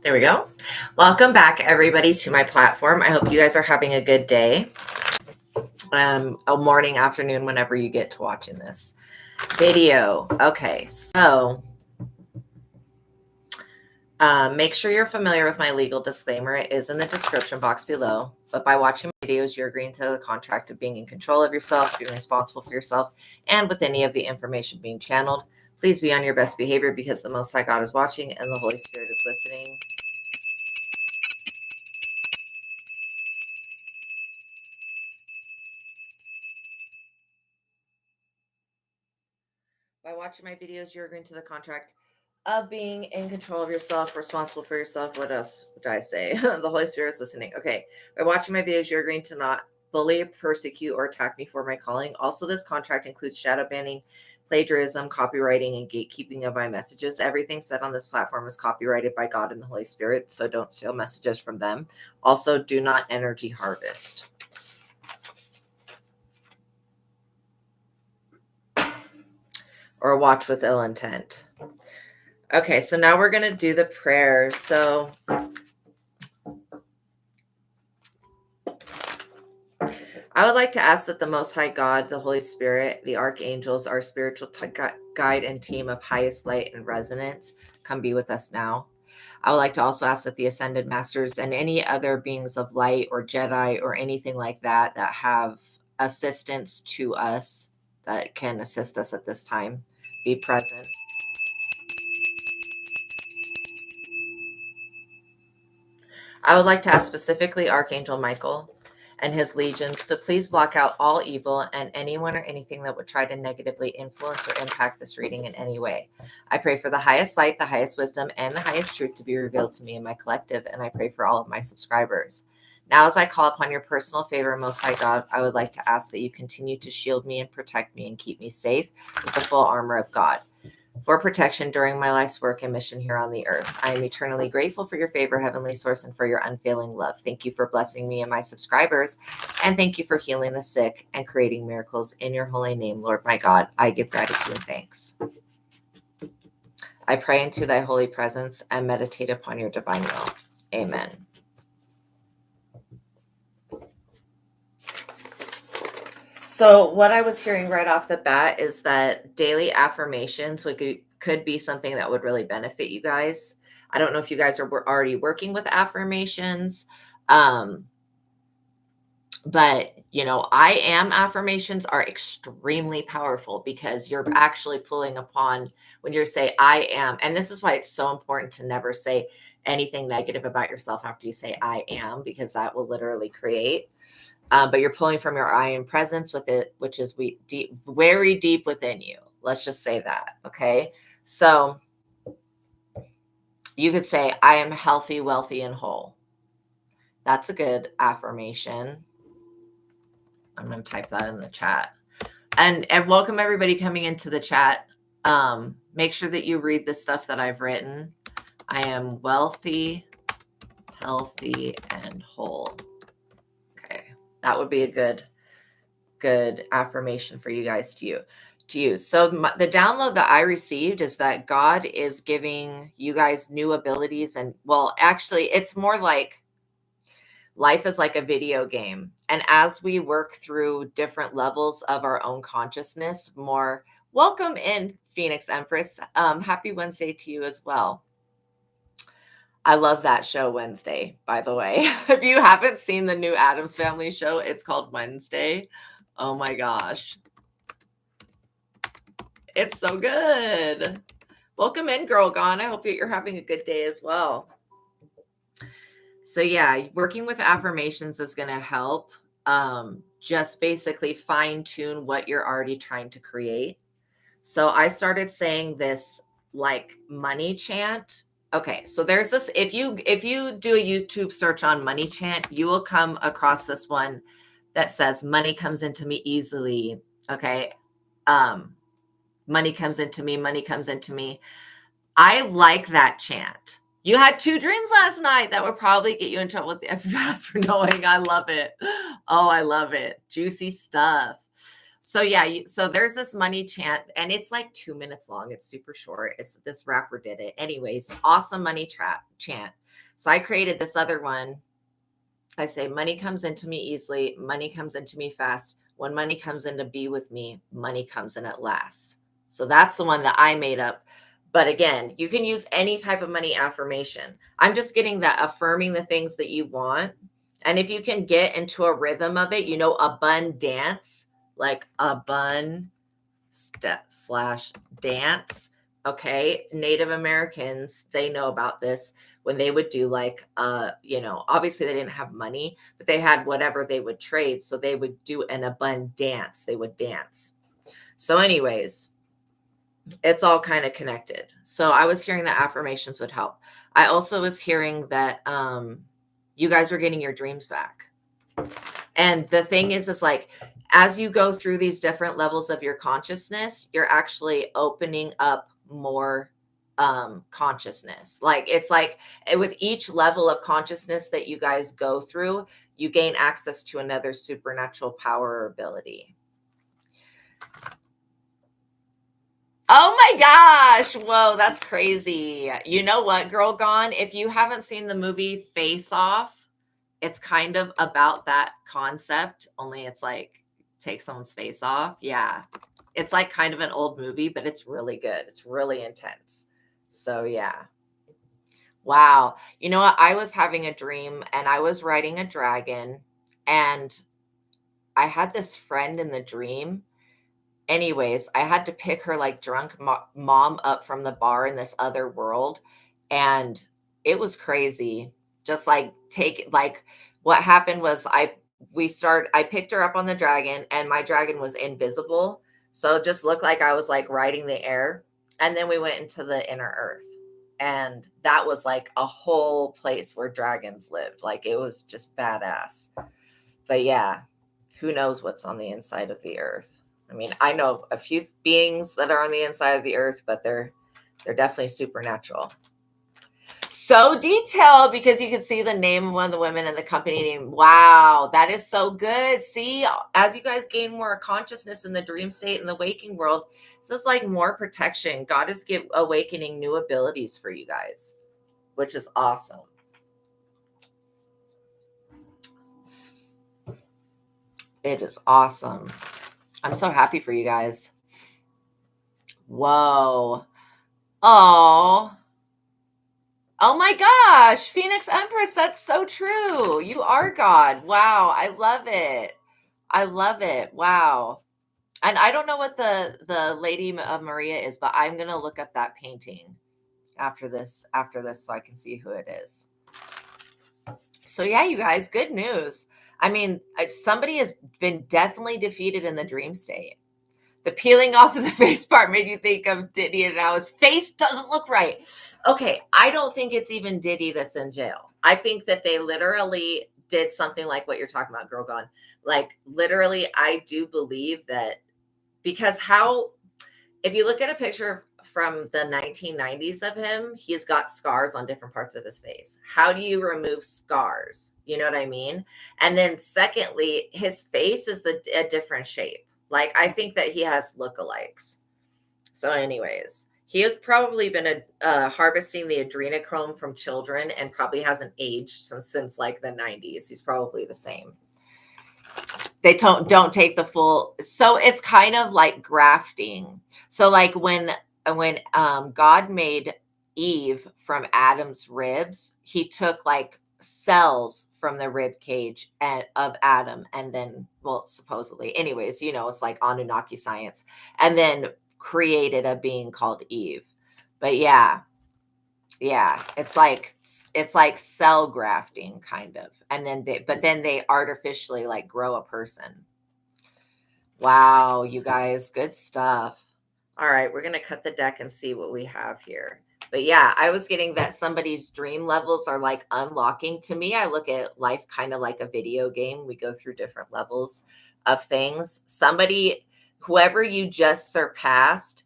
There we go. Welcome back, everybody, to my platform. I hope you guys are having a good day, a morning, afternoon, whenever you get to watching this video. Okay, so make sure you're familiar with my legal disclaimer. It is in the description box below. But by watching my videos, you're agreeing to the contract of being in control of yourself, being responsible for yourself, and with any of the information being channeled. Please be on your best behavior because the Most High God is watching and the Holy Spirit is listening. By watching my videos, you're agreeing to the contract of being in control of yourself, responsible for yourself. What else would I say? The Holy Spirit is listening. Okay. By watching my videos, you're agreeing to not bully, persecute, or attack me for my calling. Also, this contract includes shadow banning, plagiarism, copywriting, and gatekeeping of my messages. Everything said on this platform is copyrighted by God and the Holy Spirit, so don't steal messages from them. Also, do not energy harvest. Or watch with ill intent. Okay, so now we're going to do the prayers. So I would like to ask that the Most High God, the Holy Spirit, the archangels, our spiritual guide and team of highest light and resonance come be with us now. I would like to also ask that the ascended masters and any other beings of light or Jedi or anything like that that have assistance to us, that can assist us at this time, be present. I would like to ask specifically Archangel Michael and his legions to please block out all evil and anyone or anything that would try to negatively influence or impact this reading in any way. I pray for the highest light, the highest wisdom, and the highest truth to be revealed to me and my collective, and I pray for all of my subscribers. Now, as I call upon your personal favor, Most High God, I would like to ask that you continue to shield me and protect me and keep me safe with the full armor of God, for protection during my life's work and mission here on the earth. I am eternally grateful for your favor, Heavenly Source, and for your unfailing love. Thank you for blessing me and my subscribers, and thank you for healing the sick and creating miracles in your holy name, Lord my God. I give gratitude and thanks. I pray into thy holy presence and meditate upon your divine will. Amen. So what I was hearing right off the bat is that daily affirmations could be something that would really benefit you guys. I don't know if you guys are already working with affirmations, but I am affirmations are extremely powerful because you're actually pulling upon when you say I am. And this is why it's so important to never say anything negative about yourself after you say I am, because that will literally create. But you're pulling from your I am presence with it, which is very deep within you. Let's just say that. Okay. So you could say, I am healthy, wealthy, and whole. That's a good affirmation. I'm going to type that in the chat. And welcome everybody coming into the chat. Make sure that you read the stuff that I've written. I am wealthy, healthy, and whole. That would be a good affirmation for you guys to use. So the download that I received is that God is giving you guys new abilities. And well, actually, it's more like life is like a video game. And as we work through different levels of our own consciousness, welcome in, Phoenix Empress. Happy Wednesday to you as well. I love that show, Wednesday, by the way. If you haven't seen the new Addams Family show, it's called Wednesday. Oh my gosh. It's so good. Welcome in, Girl Gone. I hope that you're having a good day as well. So yeah, working with affirmations is going to help just basically fine tune what you're already trying to create. So I started saying this like money chant. Okay, so there's this, if you do a YouTube search on money chant, you will come across this one that says money comes into me easily. Okay. Money comes into me, money comes into me. I like that chant. You had 2 dreams last night that would probably get you in trouble with the FBI for knowing. I love it. Oh, I love it. Juicy stuff. So yeah, so there's this money chant, and it's like 2 minutes long. It's super short. It's this rapper did it. Anyways, awesome money chant. So I created this other one. I say, money comes into me easily. Money comes into me fast. When money comes in to be with me, money comes in at last. So that's the one that I made up. But again, you can use any type of money affirmation. I'm just getting that affirming the things that you want. And if you can get into a rhythm of it, abundance, like abund slash dance. Okay. Native Americans, they know about this when they would do like, obviously they didn't have money, but they had whatever they would trade. So they would do an abundance. They would dance. So anyways, it's all kind of connected. So I was hearing that affirmations would help. I also was hearing that you guys are getting your dreams back. And the thing is like, as you go through these different levels of your consciousness, you're actually opening up more consciousness. Like it's like with each level of consciousness that you guys go through, you gain access to another supernatural power or ability. Oh my gosh. Whoa, that's crazy. You know what, Girl Gone? If you haven't seen the movie Face Off, it's kind of about that concept, only it's like take someone's face off. Yeah. It's like kind of an old movie, but it's really good. It's really intense. So yeah. Wow. You know what? I was having a dream and I was riding a dragon, and I had this friend in the dream. Anyways, I had to pick her like drunk mom up from the bar in this other world. And it was crazy. Just like what happened was I picked her up on the dragon, and my dragon was invisible. So it just looked like I was like riding the air. And then we went into the inner earth. And that was like a whole place where dragons lived. Like it was just badass. But yeah, who knows what's on the inside of the earth? I mean, I know a few beings that are on the inside of the earth, but they're definitely supernatural. So detailed, because you can see the name of one of the women in the company name. Wow, that is so good. See, as you guys gain more consciousness in the dream state and the waking world, so it's like more protection. God is awakening new abilities for you guys, which is awesome. It is awesome. I'm so happy for you guys. Whoa. Oh. Oh my gosh, Phoenix Empress, that's so true. You are God. Wow, I love it. I love it. Wow. And I don't know what the Lady of Maria is, but I'm going to look up that painting after this so I can see who it is. So yeah, you guys, good news. I mean, somebody has been definitely defeated in the dream state. The peeling off of the face part made you think of Diddy, and I was, face doesn't look right. Okay, I don't think it's even Diddy that's in jail. I think that they literally did something like what you're talking about, Girl Gone. Like literally, I do believe that, because if you look at a picture from the 1990s of him, he's got scars on different parts of his face. How do you remove scars? You know what I mean? And then secondly, his face is a different shape. Like, I think that he has lookalikes. So anyways, he has probably been harvesting the adrenochrome from children and probably hasn't aged since like the 90s. He's probably the same. They don't take the full. So it's kind of like grafting. So like when God made Eve from Adam's ribs, he took like cells from the rib cage of Adam, and then, well, supposedly, anyways, it's like Anunnaki science, and then created a being called Eve. But yeah, it's like cell grafting kind of, and then they artificially like grow a person. Wow, you guys, good stuff. All right, we're gonna cut the deck and see what we have here. But yeah, I was getting that somebody's dream levels are like unlocking. To me, I look at life kind of like a video game. We go through different levels of things. Whoever you just surpassed,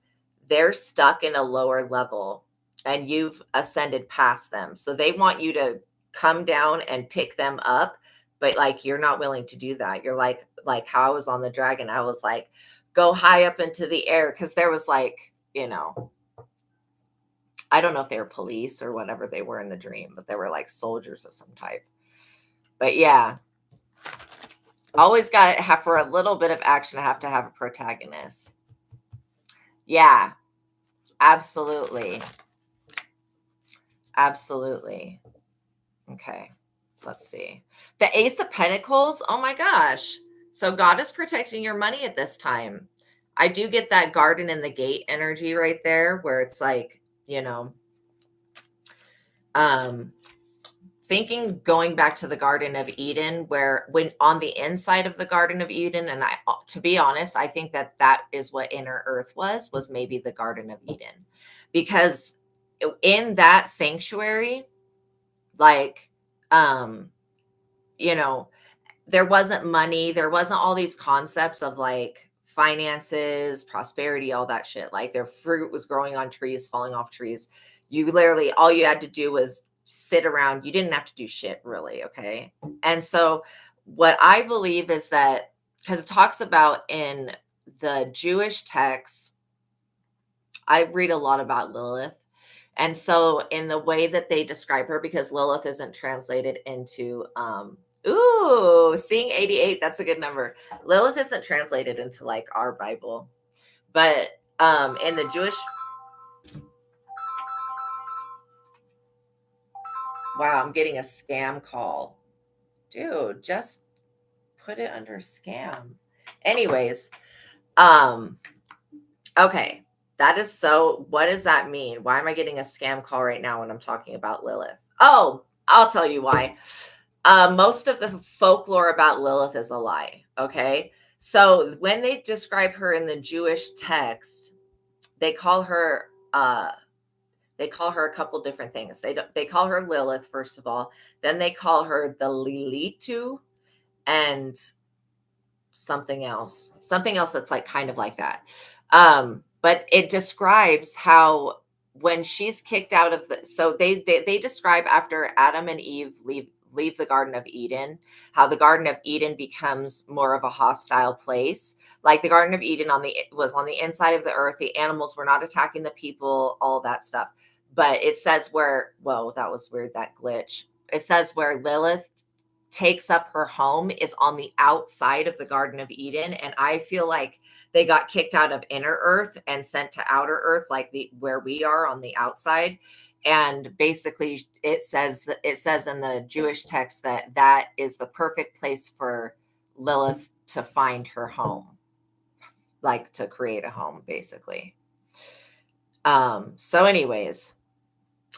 they're stuck in a lower level and you've ascended past them. So they want you to come down and pick them up, but like, you're not willing to do that. You're like how I was on the dragon. I was like, go high up into the air. Cause there was like, I don't know if they were police or whatever they were in the dream, but they were like soldiers of some type. But yeah, always got to have, for a little bit of action, I have to have a protagonist. Yeah, absolutely. Absolutely. Okay, let's see. The Ace of Pentacles. Oh my gosh. So God is protecting your money at this time. I do get that garden in the gate energy right there, where it's like, thinking going back to the Garden of Eden, where when on the inside of the Garden of Eden, and to be honest, I think that is what inner earth was maybe the Garden of Eden, because in that sanctuary, like, there wasn't money, there wasn't all these concepts of like finances, prosperity, all that shit. Like, their fruit was growing on trees, falling off trees. You literally, all you had to do was sit around. You didn't have to do shit, really. Okay. And so what I believe is that, because it talks about in the Jewish texts, I read a lot about Lilith. And so in the way that they describe her, because Lilith isn't translated into, seeing 88, that's a good number. Lilith isn't translated into like our Bible, but in the Jewish, wow, I'm getting a scam call. Dude, just put it under scam. Anyways, okay. That is so, what does that mean? Why am I getting a scam call right now when I'm talking about Lilith? Oh, I'll tell you why. Most of the folklore about Lilith is a lie. Okay. So when they describe her in the Jewish text, they call her a couple different things. They call her Lilith, first of all. Then they call her the Lilitu, and something else that's like kind of like that. But it describes how when she's kicked out of so they describe after Adam and Eve leave the Garden of Eden, how the Garden of Eden becomes more of a hostile place. Like, the Garden of Eden was on the inside of the earth. The animals were not attacking the people, all that stuff. But it says that was weird, that glitch. It says where Lilith takes up her home is on the outside of the Garden of Eden. And I feel like they got kicked out of inner earth and sent to outer earth, like where we are on the outside. And basically it says in the Jewish text that is the perfect place for Lilith to find her home, like to create a home, basically. So anyways,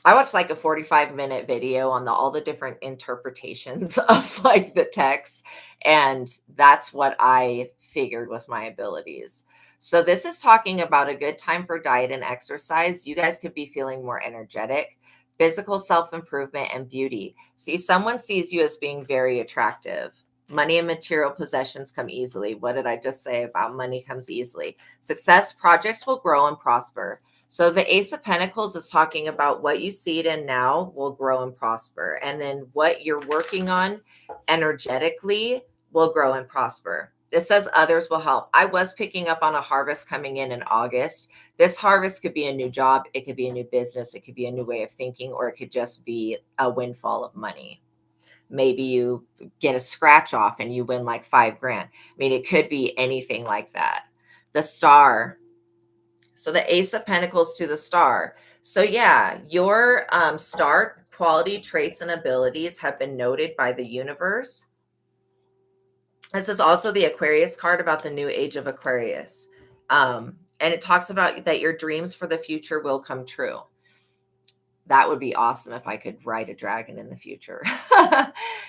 I watched like a 45-minute video on all the different interpretations of like the text, and that's what I figured with my abilities. So this is talking about a good time for diet and exercise. You guys could be feeling more energetic, physical self-improvement, and beauty. See, someone sees you as being very attractive. Money and material possessions come easily. What did I just say about money comes easily? Success projects will grow and prosper. So the Ace of Pentacles is talking about what you see it in now will grow and prosper. And then what you're working on energetically will grow and prosper. This says others will help. I was picking up on a harvest coming in August. This harvest could be a new job. It could be a new business. It could be a new way of thinking, or it could just be a windfall of money. Maybe you get a scratch off and you win like $5,000. I mean, it could be anything like that. The Star. So the Ace of Pentacles to the Star. So yeah, your star quality, traits, and abilities have been noted by the universe. This is also the Aquarius card about the new age of Aquarius. And it talks about that your dreams for the future will come true. That would be awesome if I could ride a dragon in the future.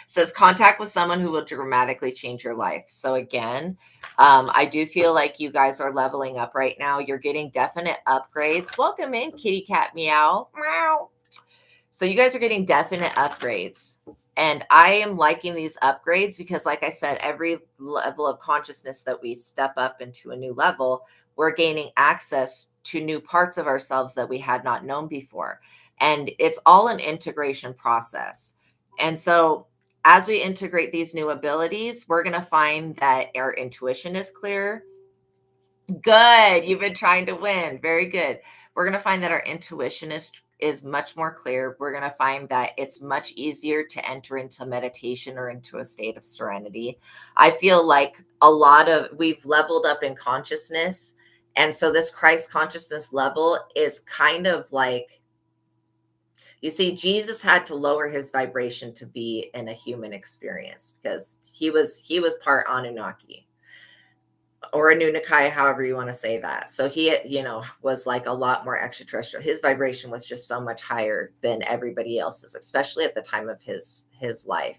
Says contact with someone who will dramatically change your life. So again, I do feel like you guys are leveling up right now. You're getting definite upgrades. Welcome in, kitty cat meow. Meow. So you guys are getting definite upgrades. And I am liking these upgrades because, like I said, every level of consciousness that we step up into a new level, we're gaining access to new parts of ourselves that we had not known before. And it's all an integration process. And so as we integrate these new abilities, we're going to find that our intuition is clear. Good. You've been trying to win. Very good. We're going to find that our intuition is much more clear. We're going to find that it's much easier to enter into meditation or into a state of serenity. I feel like we've leveled up in consciousness. And so this Christ consciousness level is kind of like, you see, Jesus had to lower his vibration to be in a human experience because he was part Anunnaki or Anunnaki, however you want to say that. So he, was like a lot more extraterrestrial. His vibration was just so much higher than everybody else's, especially at the time of his life.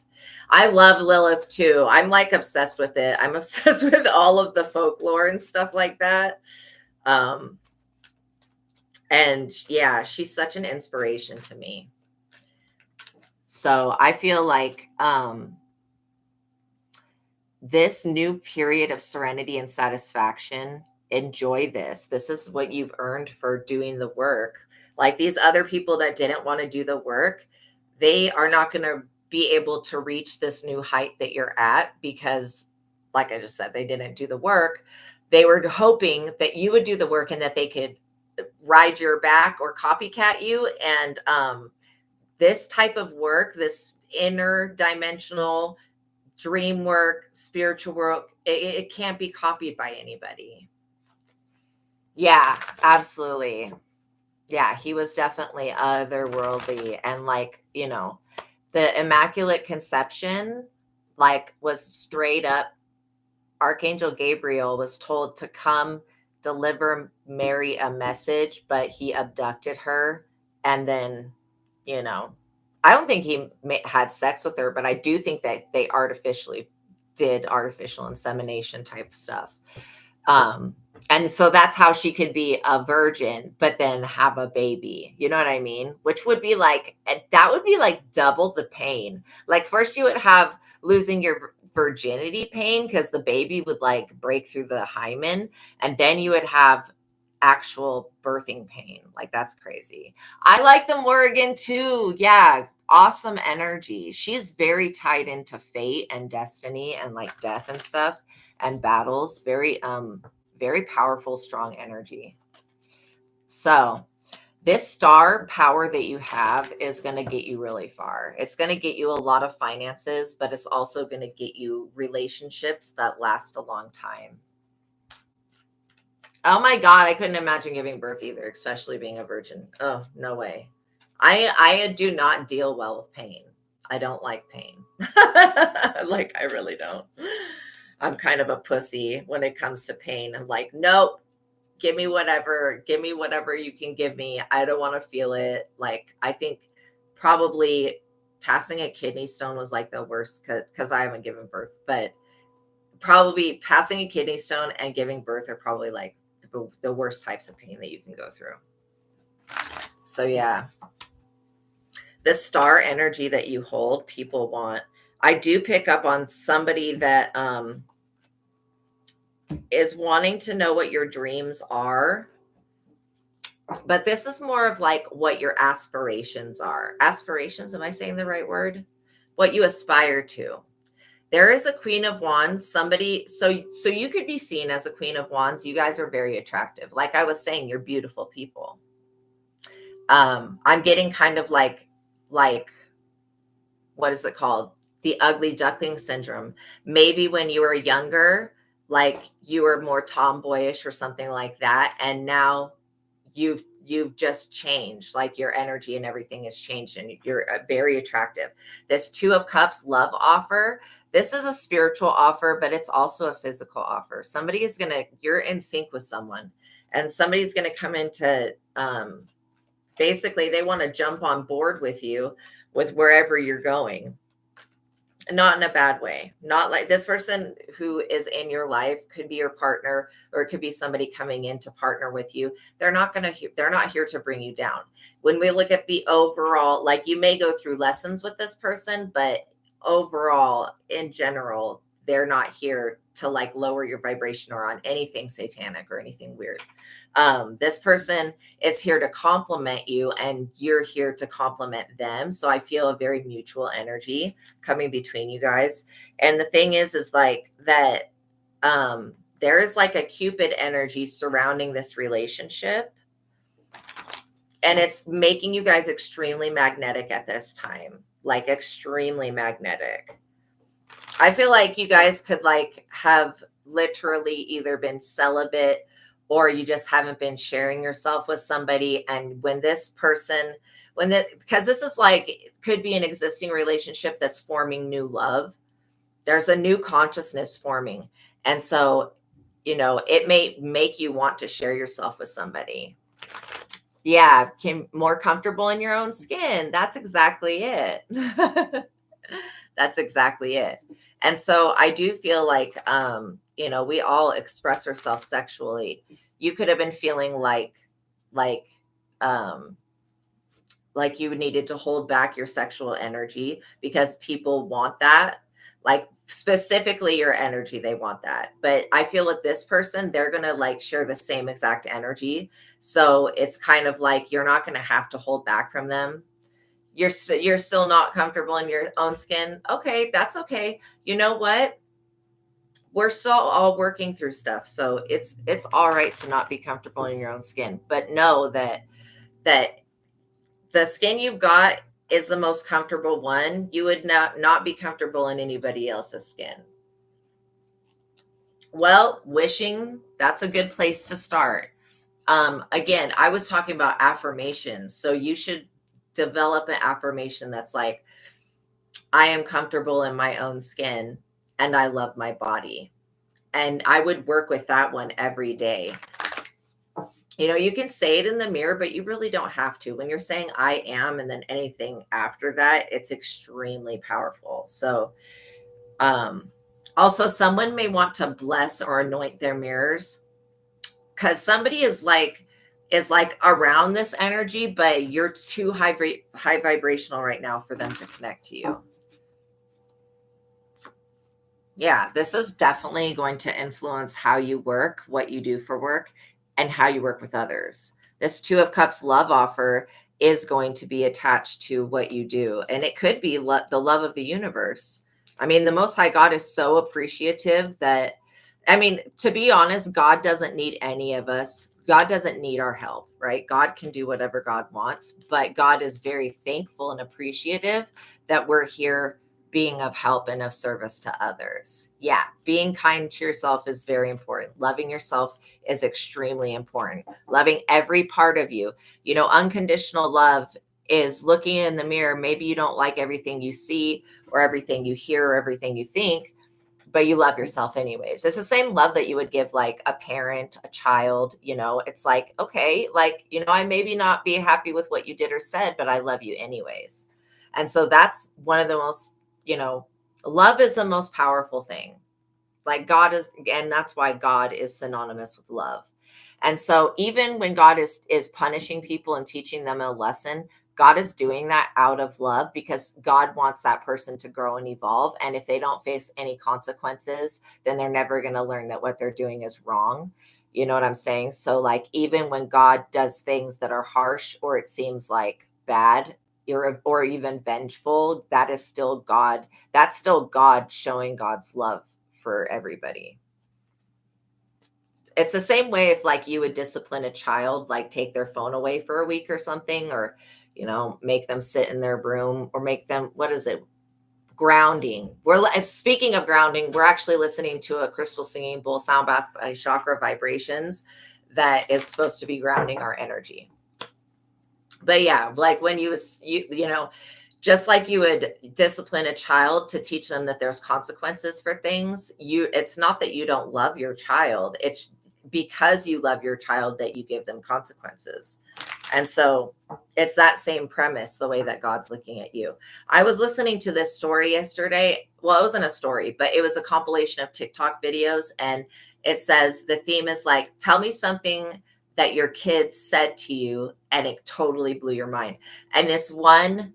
I love Lilith too. I'm like obsessed with it. I'm obsessed with all of the folklore and stuff like that. And yeah, she's such an inspiration to me. So I feel like this new period of serenity and satisfaction, enjoy this. This is what you've earned for doing the work. Like these other people that didn't want to do the work, they are not going to be able to reach this new height that you're at because, like I just said, they didn't do the work. They were hoping that you would do the work and that they could ride your back or copycat you. And this type of work, this interdimensional dream work, spiritual work, it can't be copied by anybody. Yeah, absolutely. Yeah, he was definitely otherworldly. And like, the Immaculate Conception, like, was straight up, Archangel Gabriel was told to come deliver Mary a message, but he abducted her. And then, I don't think he had sex with her, but I do think that they did artificial insemination type stuff. And so that's how she could be a virgin, but then have a baby. You know what I mean? Which would be like, that would be like double the pain. Like first you would have losing your virginity pain because the baby would like break through the hymen. And then you would have actual birthing pain. Like that's crazy. I like the Morrigan too. Yeah. Awesome energy. She's very tied into fate and destiny and like death and stuff and battles. Very powerful, strong energy. So this star power that you have is going to get you really far. It's going to get you a lot of finances, but it's also going to get you relationships that last a long time. Oh my God, I couldn't imagine giving birth either, especially being a virgin. Oh, no way. I do not deal well with pain. I don't like pain. Like, I really don't. I'm kind of a pussy when it comes to pain. I'm like, nope, give me whatever you can give me. I don't want to feel it. Like, I think probably passing a kidney stone was like the worst because I haven't given birth, but probably passing a kidney stone and giving birth are probably like the worst types of pain that you can go through. So yeah, the star energy that you hold, people want. I do pick up on somebody that is wanting to know what your dreams are, but this is more of like what your aspirations are. Aspirations, am I saying the right word? What you aspire to. There is a Queen of Wands, somebody, so you could be seen as a Queen of Wands. You guys are very attractive. Like I was saying, you're beautiful people. I'm getting kind of like, what is it called? The ugly duckling syndrome. Maybe when you were younger, like you were more tomboyish or something like that. And now you've just changed, like your energy and everything has changed and you're very attractive. This Two of Cups love offer. This is a spiritual offer, but it's also a physical offer. Somebody is you're in sync with someone and somebody's going to come into, basically they want to jump on board with you with wherever you're going. Not in a bad way. Not like this person who is in your life could be your partner, or it could be somebody coming in to partner with you. They're not here to bring you down. When we look at the overall, like you may go through lessons with this person, but overall, in general, they're not here to like lower your vibration or on anything satanic or anything weird. This person is here to compliment you, and you're here to compliment them. So I feel a very mutual energy coming between you guys. And the thing is like that there is like a Cupid energy surrounding this relationship, and it's making you guys extremely magnetic at this time, like extremely magnetic. I feel like you guys could like have literally either been celibate, or you just haven't been sharing yourself with somebody. And when this person, because this is like, could be an existing relationship that's forming new love. There's a new consciousness forming. And so, it may make you want to share yourself with somebody. Yeah, more comfortable in your own skin. That's exactly it. That's exactly it. And so I do feel like, we all express ourselves sexually. You could have been feeling like, like you needed to hold back your sexual energy because people want that. Like specifically your energy, they want that. But I feel with this person, they're going to like share the same exact energy. So it's kind of like you're not going to have to hold back from them. You're still not comfortable in your own skin. Okay, that's okay. You know what? We're still all working through stuff. So it's all right to not be comfortable in your own skin, but know that the skin you've got is the most comfortable one. You would not be comfortable in anybody else's skin. Well, wishing, that's a good place to start. Again, I was talking about affirmations. So you should develop an affirmation that's like, I am comfortable in my own skin and I love my body. And I would work with that one every day. You can say it in the mirror, but you really don't have to. When you're saying I am, and then anything after that, it's extremely powerful. So, also someone may want to bless or anoint their mirrors, because somebody is like around this energy, but you're too high vibrational right now for them to connect to you. Yeah, this is definitely going to influence how you work, what you do for work, and how you work with others. This Two of Cups love offer is going to be attached to what you do. And it could be the love of the universe. I mean, the Most High God is so appreciative that, to be honest, God doesn't need any of us. God doesn't need our help, right? God can do whatever God wants, but God is very thankful and appreciative that we're here being of help and of service to others. Yeah, being kind to yourself is very important. Loving yourself is extremely important. Loving every part of you. Unconditional love is looking in the mirror. Maybe you don't like everything you see or everything you hear or everything you think, but you love yourself anyways. It's the same love that you would give like a parent, a child. It's like, okay, like, I maybe not be happy with what you did or said, but I love you anyways. And so that's one of the most, love is the most powerful thing. Like God is, and that's why God is synonymous with love. And so even when God is punishing people and teaching them a lesson, God is doing that out of love, because God wants that person to grow and evolve. And if they don't face any consequences, then they're never going to learn that what they're doing is wrong. You know what I'm saying? So like, even when God does things that are harsh or it seems like bad, or even vengeful, that is still God. That's still God showing God's love for everybody. It's the same way if like you would discipline a child, like take their phone away for a week or something, or, make them sit in their room, or make them, grounding. Speaking of grounding, we're actually listening to a crystal singing bowl sound bath by Chakra Vibrations that is supposed to be grounding our energy. But yeah, like when you just like you would discipline a child to teach them that there's consequences for things, it's not that you don't love your child. It's because you love your child that you give them consequences. And so it's that same premise, the way that God's looking at you. I was listening to this story yesterday. Well, it wasn't a story, but it was a compilation of TikTok videos. And it says the theme is like, tell me something that your kids said to you and it totally blew your mind. And this one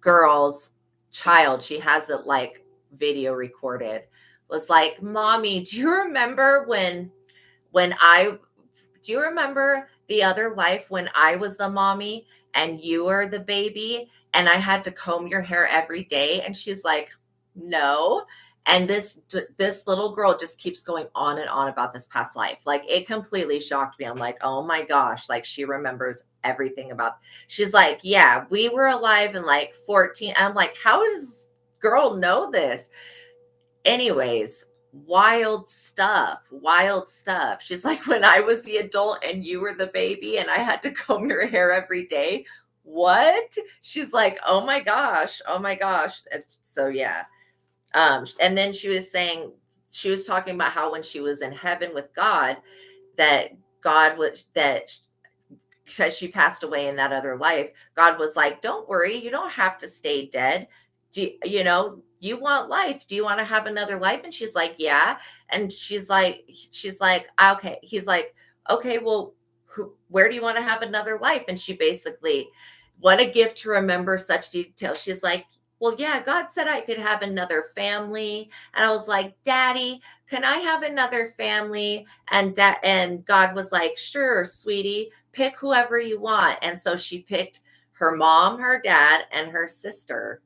girl's child, she has it like video recorded, was like, Mommy, do you remember when I do you remember the other life when I was the mommy and you were the baby and I had to comb your hair every day? And she's like, no. And this little girl just keeps going on and on about this past life. Like, it completely shocked me. I'm like, oh my gosh, like she remembers everything about. She's like, yeah, we were alive in like 14. I'm like, how does this girl know this? Anyways, wild stuff, wild stuff. She's like, when I was the adult and you were the baby and I had to comb your hair every day. What? She's like, oh my gosh, oh my gosh. So yeah. And then she was talking about how when she was in heaven with God, that God was that because she passed away in that other life, God was like, don't worry, you don't have to stay dead. You want life. Do you want to have another life? And she's like, yeah. And she's like, okay. He's like, okay, well, where do you want to have another life? And she basically, what a gift to remember such detail. She's like, well, yeah, God said I could have another family. And I was like, Daddy, can I have another family? And God was like, sure, sweetie, pick whoever you want. And so she picked her mom, her dad, and her sister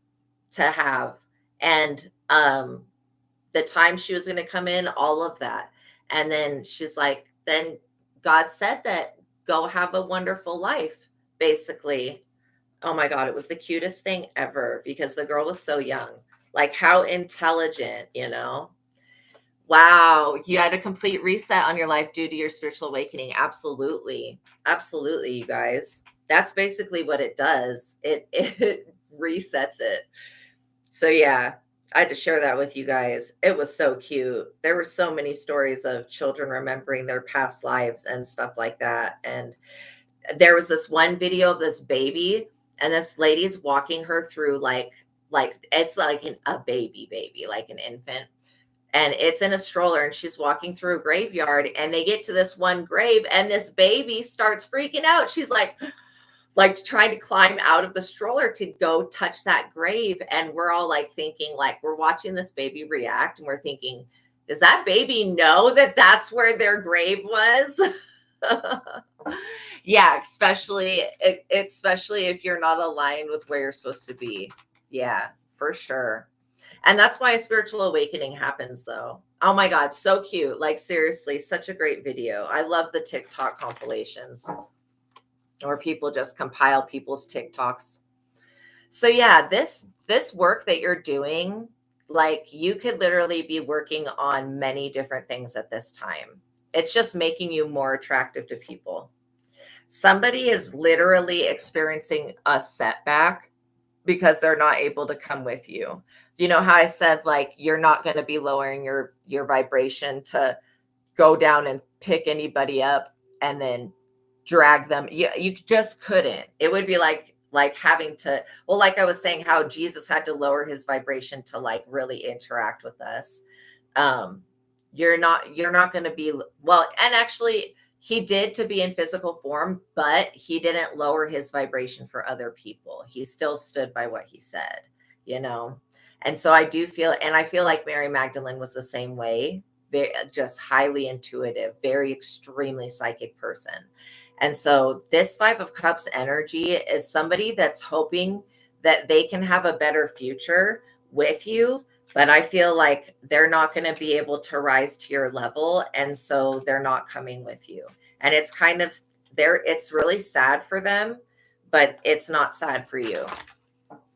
to have. And the time she was going to come in, all of that. And then she's like, then God said that go have a wonderful life, basically. Oh my God, it was the cutest thing ever because the girl was so young. Like, how intelligent, you know? Wow, you had a complete reset on your life due to your spiritual awakening. Absolutely. Absolutely, you guys. That's basically what it does. It resets it. So yeah, I had to share that with you guys. It was so cute. There were so many stories of children remembering their past lives and stuff like that. And there was this one video of this baby, and this lady's walking her through like it's like a baby, like an infant. And it's in a stroller, and she's walking through a graveyard, and they get to this one grave, and this baby starts freaking out. She's like trying to climb out of the stroller to go touch that grave. And we're all like thinking, like, we're watching this baby react, and we're thinking, does that baby know that that's where their grave was? Yeah, especially if you're not aligned with where you're supposed to be. Yeah, for sure. And that's why a spiritual awakening happens, though. Oh my God, so cute. Like, seriously, such a great video. I love the TikTok compilations, or people just compile people's TikToks. So yeah, this work that you're doing, like, you could literally be working on many different things at this time. It's just making you more attractive to people. Somebody is literally experiencing a setback because they're not able to come with you. You know how I said, like, you're not going to be lowering your vibration to go down and pick anybody up and then drag them. You just couldn't. It would be like having to, well, like I was saying, how Jesus had to lower his vibration to like really interact with us. You're not going to be, well, and actually he did to be in physical form, but he didn't lower his vibration for other people. He still stood by what he said, you know? And so I do feel, and I feel like Mary Magdalene was the same way. Very, just highly intuitive, very extremely psychic person. And so this 5 of Cups energy is somebody that's hoping that they can have a better future with you, but I feel like they're not going to be able to rise to your level. And so they're not coming with you. And it's kind of it's really sad for them, but it's not sad for you.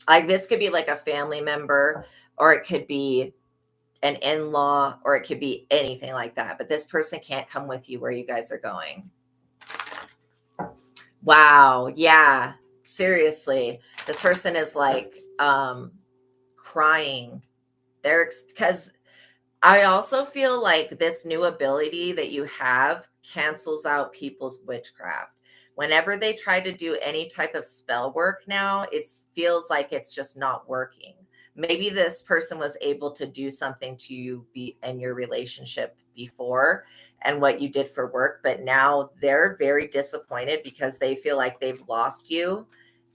Like, this could be like a family member, or it could be an in-law, or it could be anything like that. But this person can't come with you where you guys are going. Wow. Yeah. Seriously. This person is like crying. Because I also feel like this new ability that you have cancels out people's witchcraft. Whenever they try to do any type of spell work now, it feels like it's just not working. Maybe this person was able to do something to you in your relationship before and what you did for work, but now they're very disappointed because they feel like they've lost you.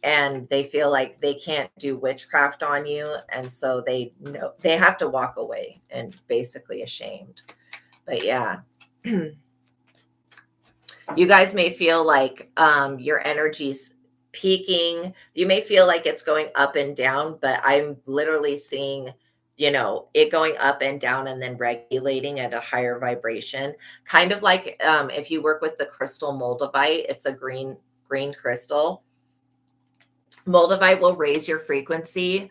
and they feel like they can't do witchcraft on you. And so they know they have to walk away and basically ashamed. But yeah, you guys may feel like your energy's peaking. You may feel like it's going up and down, but I'm literally seeing, you know, it going up and down and then regulating at a higher vibration. Kind of like if you work with the crystal moldavite, it's a green crystal. Moldavite will raise your frequency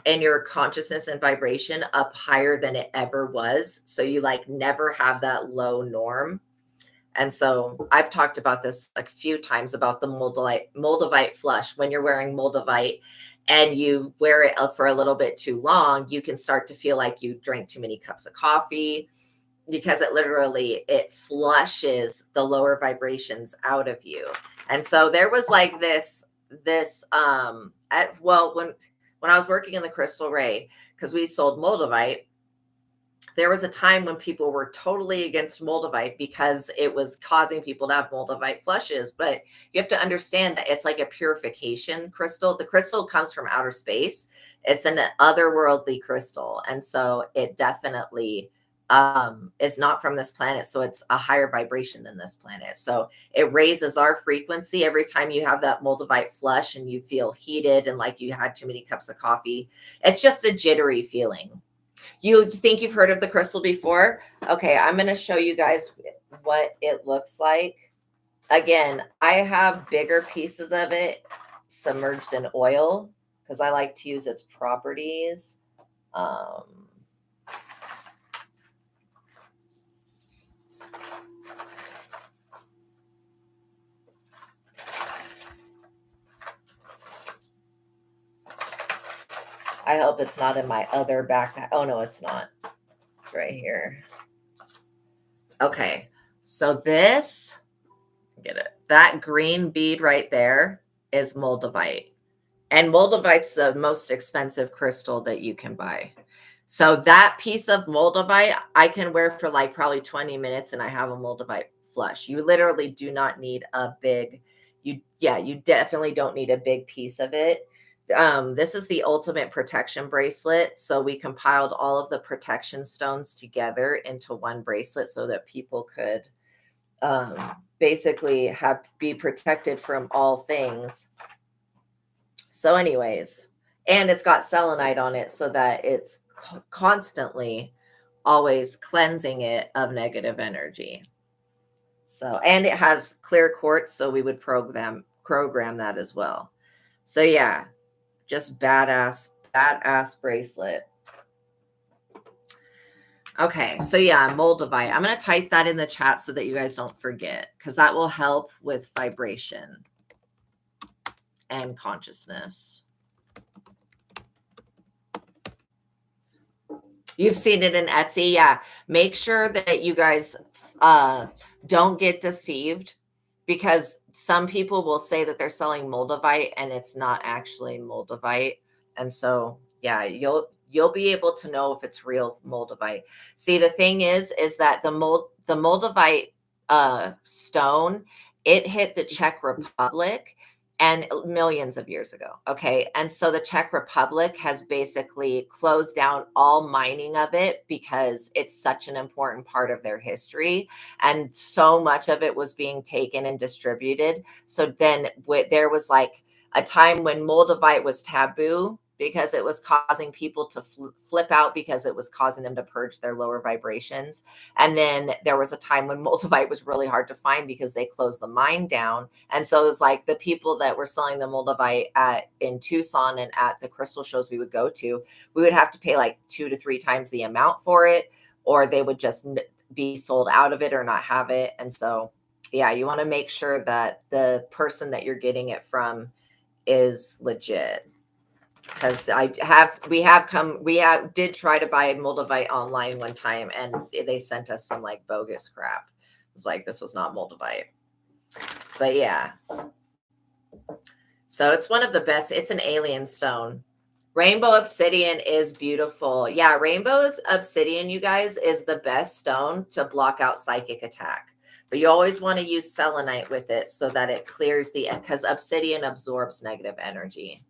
and your consciousness and vibration up higher than it ever was. So you like never have that low norm. And so I've talked about this like a few times about the moldavite flush. When you're wearing moldavite and you wear it for a little bit too long, you can start to feel like you drank too many cups of coffee, because it flushes the lower vibrations out of you. And so there was like this when I was working in the crystal ray, because we sold moldavite, there was a time when people were totally against moldavite because it was causing people to have moldavite flushes. But you have to understand that it's like a purification crystal. The crystal comes from outer space. It's an otherworldly crystal. And so it definitely is not from this planet. So it's a higher vibration than this planet. So it raises our frequency every time you have that moldavite flush and you feel heated and like you had too many cups of coffee. It's just a jittery feeling. You think you've heard of the crystal before? Okay, I'm going to show you guys what it looks like. Again, I have bigger pieces of it submerged in oil because I like to use its properties. I hope it's not in my other backpack. Oh, no, it's not. It's right here. Okay, so this, get it, that green bead right there is moldavite. And moldavite's the most expensive crystal that you can buy. So that piece of moldavite, I can wear for like probably 20 minutes and I have a moldavite flush. You literally do not need a big, you definitely don't need a big piece of it. This is the ultimate protection bracelet. So we compiled all of the protection stones together into one bracelet so that people could basically be protected from all things. So anyways, and it's got selenite on it so that it's constantly always cleansing it of negative energy. So, and it has clear quartz, so we would program that as well. So yeah, just badass bracelet. Okay, so yeah, moldavite. I'm going to type that in the chat so that you guys don't forget, because that will help with vibration and consciousness. You've seen it in Etsy. Yeah. Make sure that you guys don't get deceived, because some people will say that they're selling moldavite and it's not actually moldavite. And so, yeah, you'll be able to know if it's real moldavite. See, the thing is that the moldavite stone, it hit the Czech Republic and millions of years ago. Okay. And so the Czech Republic has basically closed down all mining of it because it's such an important part of their history. And so much of it was being taken and distributed. So then there was like a time when moldavite was taboo because it was causing people to flip out because it was causing them to purge their lower vibrations. And then there was a time when moldavite was really hard to find because they closed the mine down. And so it was like the people that were selling the moldavite in Tucson and at the crystal shows we would go to, we would have to pay like 2 to 3 times the amount for it, or they would just be sold out of it or not have it. And so, yeah, you want to make sure that the person that you're getting it from is legit. Because we did try to buy moldavite online one time and they sent us some like bogus crap. It was like, this was not moldavite. But yeah. So it's one of the best. It's an alien stone. Rainbow obsidian is beautiful. Yeah, rainbow obsidian, you guys, is the best stone to block out psychic attack. But you always want to use selenite with it so that it clears the, because obsidian absorbs negative energy.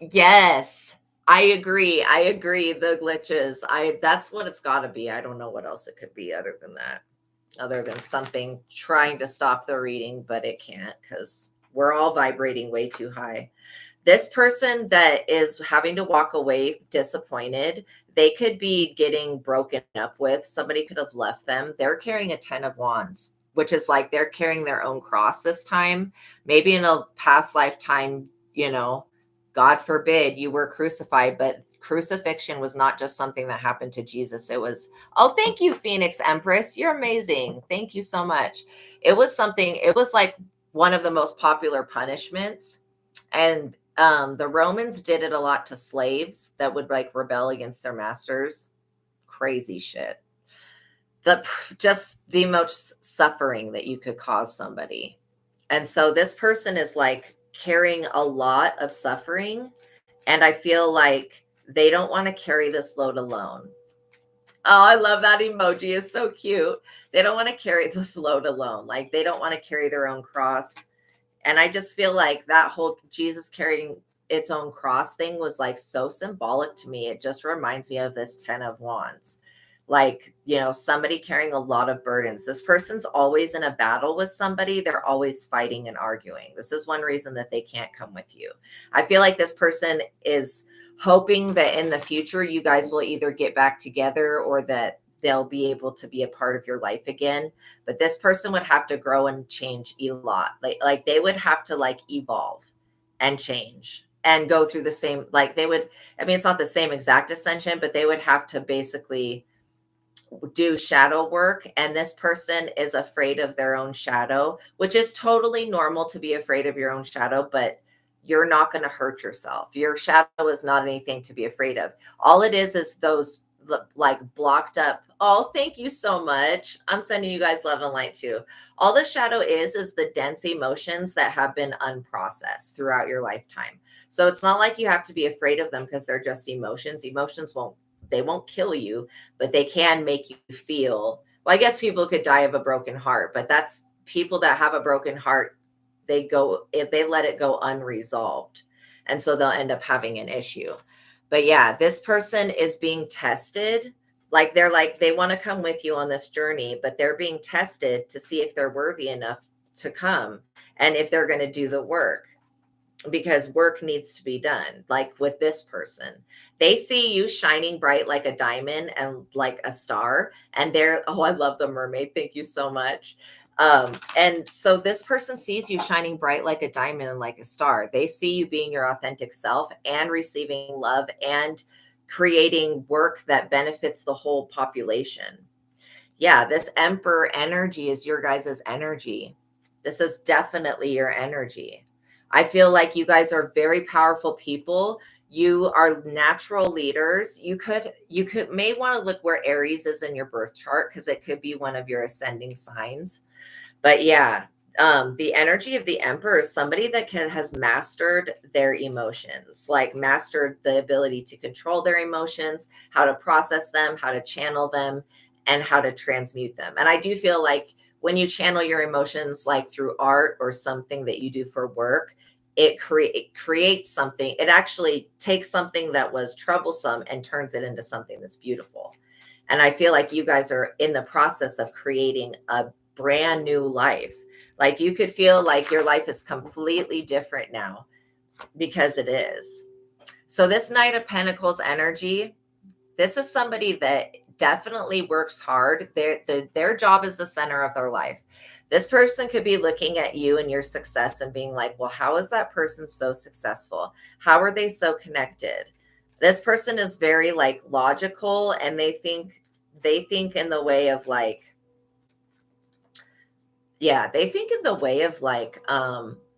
Yes, I agree. I agree. The glitches. That's what it's got to be. I don't know what else it could be other than that. Other than something trying to stop the reading, but it can't because we're all vibrating way too high. This person that is having to walk away disappointed, they could be getting broken up with. Somebody could have left them. They're carrying a 10 of Wands, which is like they're carrying their own cross this time. Maybe in a past lifetime, you know, God forbid you were crucified, but crucifixion was not just something that happened to Jesus. It was, oh, thank you, Phoenix Empress. You're amazing. Thank you so much. It was something, it was like one of the most popular punishments. And the Romans did it a lot to slaves that would like rebel against their masters. Crazy shit. Just the most suffering that you could cause somebody. And so this person is like carrying a lot of suffering. And I feel like they don't want to carry this load alone. Oh, I love that emoji. It's so cute. They don't want to carry this load alone. Like they don't want to carry their own cross. And I just feel like that whole Jesus carrying its own cross thing was like so symbolic to me. It just reminds me of this 10 of Wands. Like, you know, somebody carrying a lot of burdens. This person's always in a battle with somebody. They're always fighting and arguing. This is one reason that they can't come with you. I feel like this person is hoping that in the future, you guys will either get back together or that they'll be able to be a part of your life again. But this person would have to grow and change a lot. Like they would have to like evolve and change and go through the same, like they would, I mean, it's not the same exact ascension, but they would have to basically do shadow work. And this person is afraid of their own shadow, which is totally normal to be afraid of your own shadow, but you're not going to hurt yourself. Your shadow is not anything to be afraid of. All it is those like blocked up. Oh, thank you so much. I'm sending you guys love and light too. All the shadow is the dense emotions that have been unprocessed throughout your lifetime. So it's not like you have to be afraid of them because they're just emotions. Emotions won't kill you, but they can make you feel, well, I guess people could die of a broken heart, but that's people that have a broken heart. They let it go unresolved. And so they'll end up having an issue. But yeah, this person is being tested. Like they want to come with you on this journey, but they're being tested to see if they're worthy enough to come and if they're going to do the work, because work needs to be done. Like with this person, they see you shining bright like a diamond and like a star. And oh, I love the mermaid. Thank you so much. And so this person sees you shining bright like a diamond and like a star. They see you being your authentic self and receiving love and creating work that benefits the whole population. Yeah, this Emperor energy is your guys' energy. This is definitely your energy. I feel like you guys are very powerful people. You are natural leaders. You may want to look where Aries is in your birth chart because it could be one of your ascending signs. But yeah, the energy of the Emperor is somebody that has mastered their emotions, like mastered the ability to control their emotions, how to process them, how to channel them, and how to transmute them. And I do feel like when you channel your emotions, like through art or something that you do for work, it creates something. It actually takes something that was troublesome and turns it into something that's beautiful. And I feel like you guys are in the process of creating a brand new life. Like you could feel like your life is completely different now because it is. So this Knight of Pentacles energy, this is somebody that definitely works hard. Their job is the center of their life. This person could be looking at you and your success and being like, well, how is that person so successful? How are they so connected? This person is very like logical, and they think in the way of like, yeah, they think in the way of like,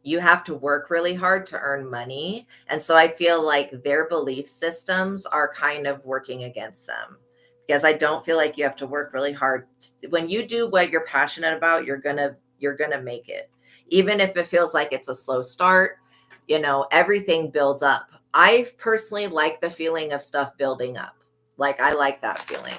you have to work really hard to earn money. And so I feel like their belief systems are kind of working against them, because I don't feel like you have to work really hard. When you do what you're passionate about, you're going to make it. Even if it feels like it's a slow start, you know, everything builds up. I personally like the feeling of stuff building up. Like I like that feeling.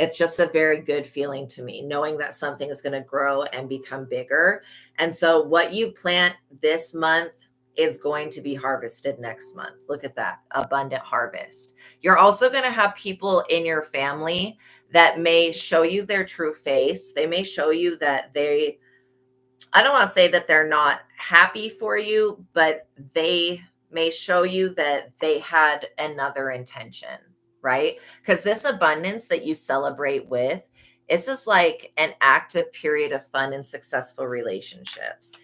It's just a very good feeling to me, knowing that something is going to grow and become bigger. And so what you plant this month is going to be harvested next month. Look at that, abundant harvest. You're also going to have people in your family that may show you their true face. They may show you that I don't want to say that they're not happy for you, but they may show you that they had another intention, right? Because this abundance that you celebrate with, this is like an active period of fun and successful relationships.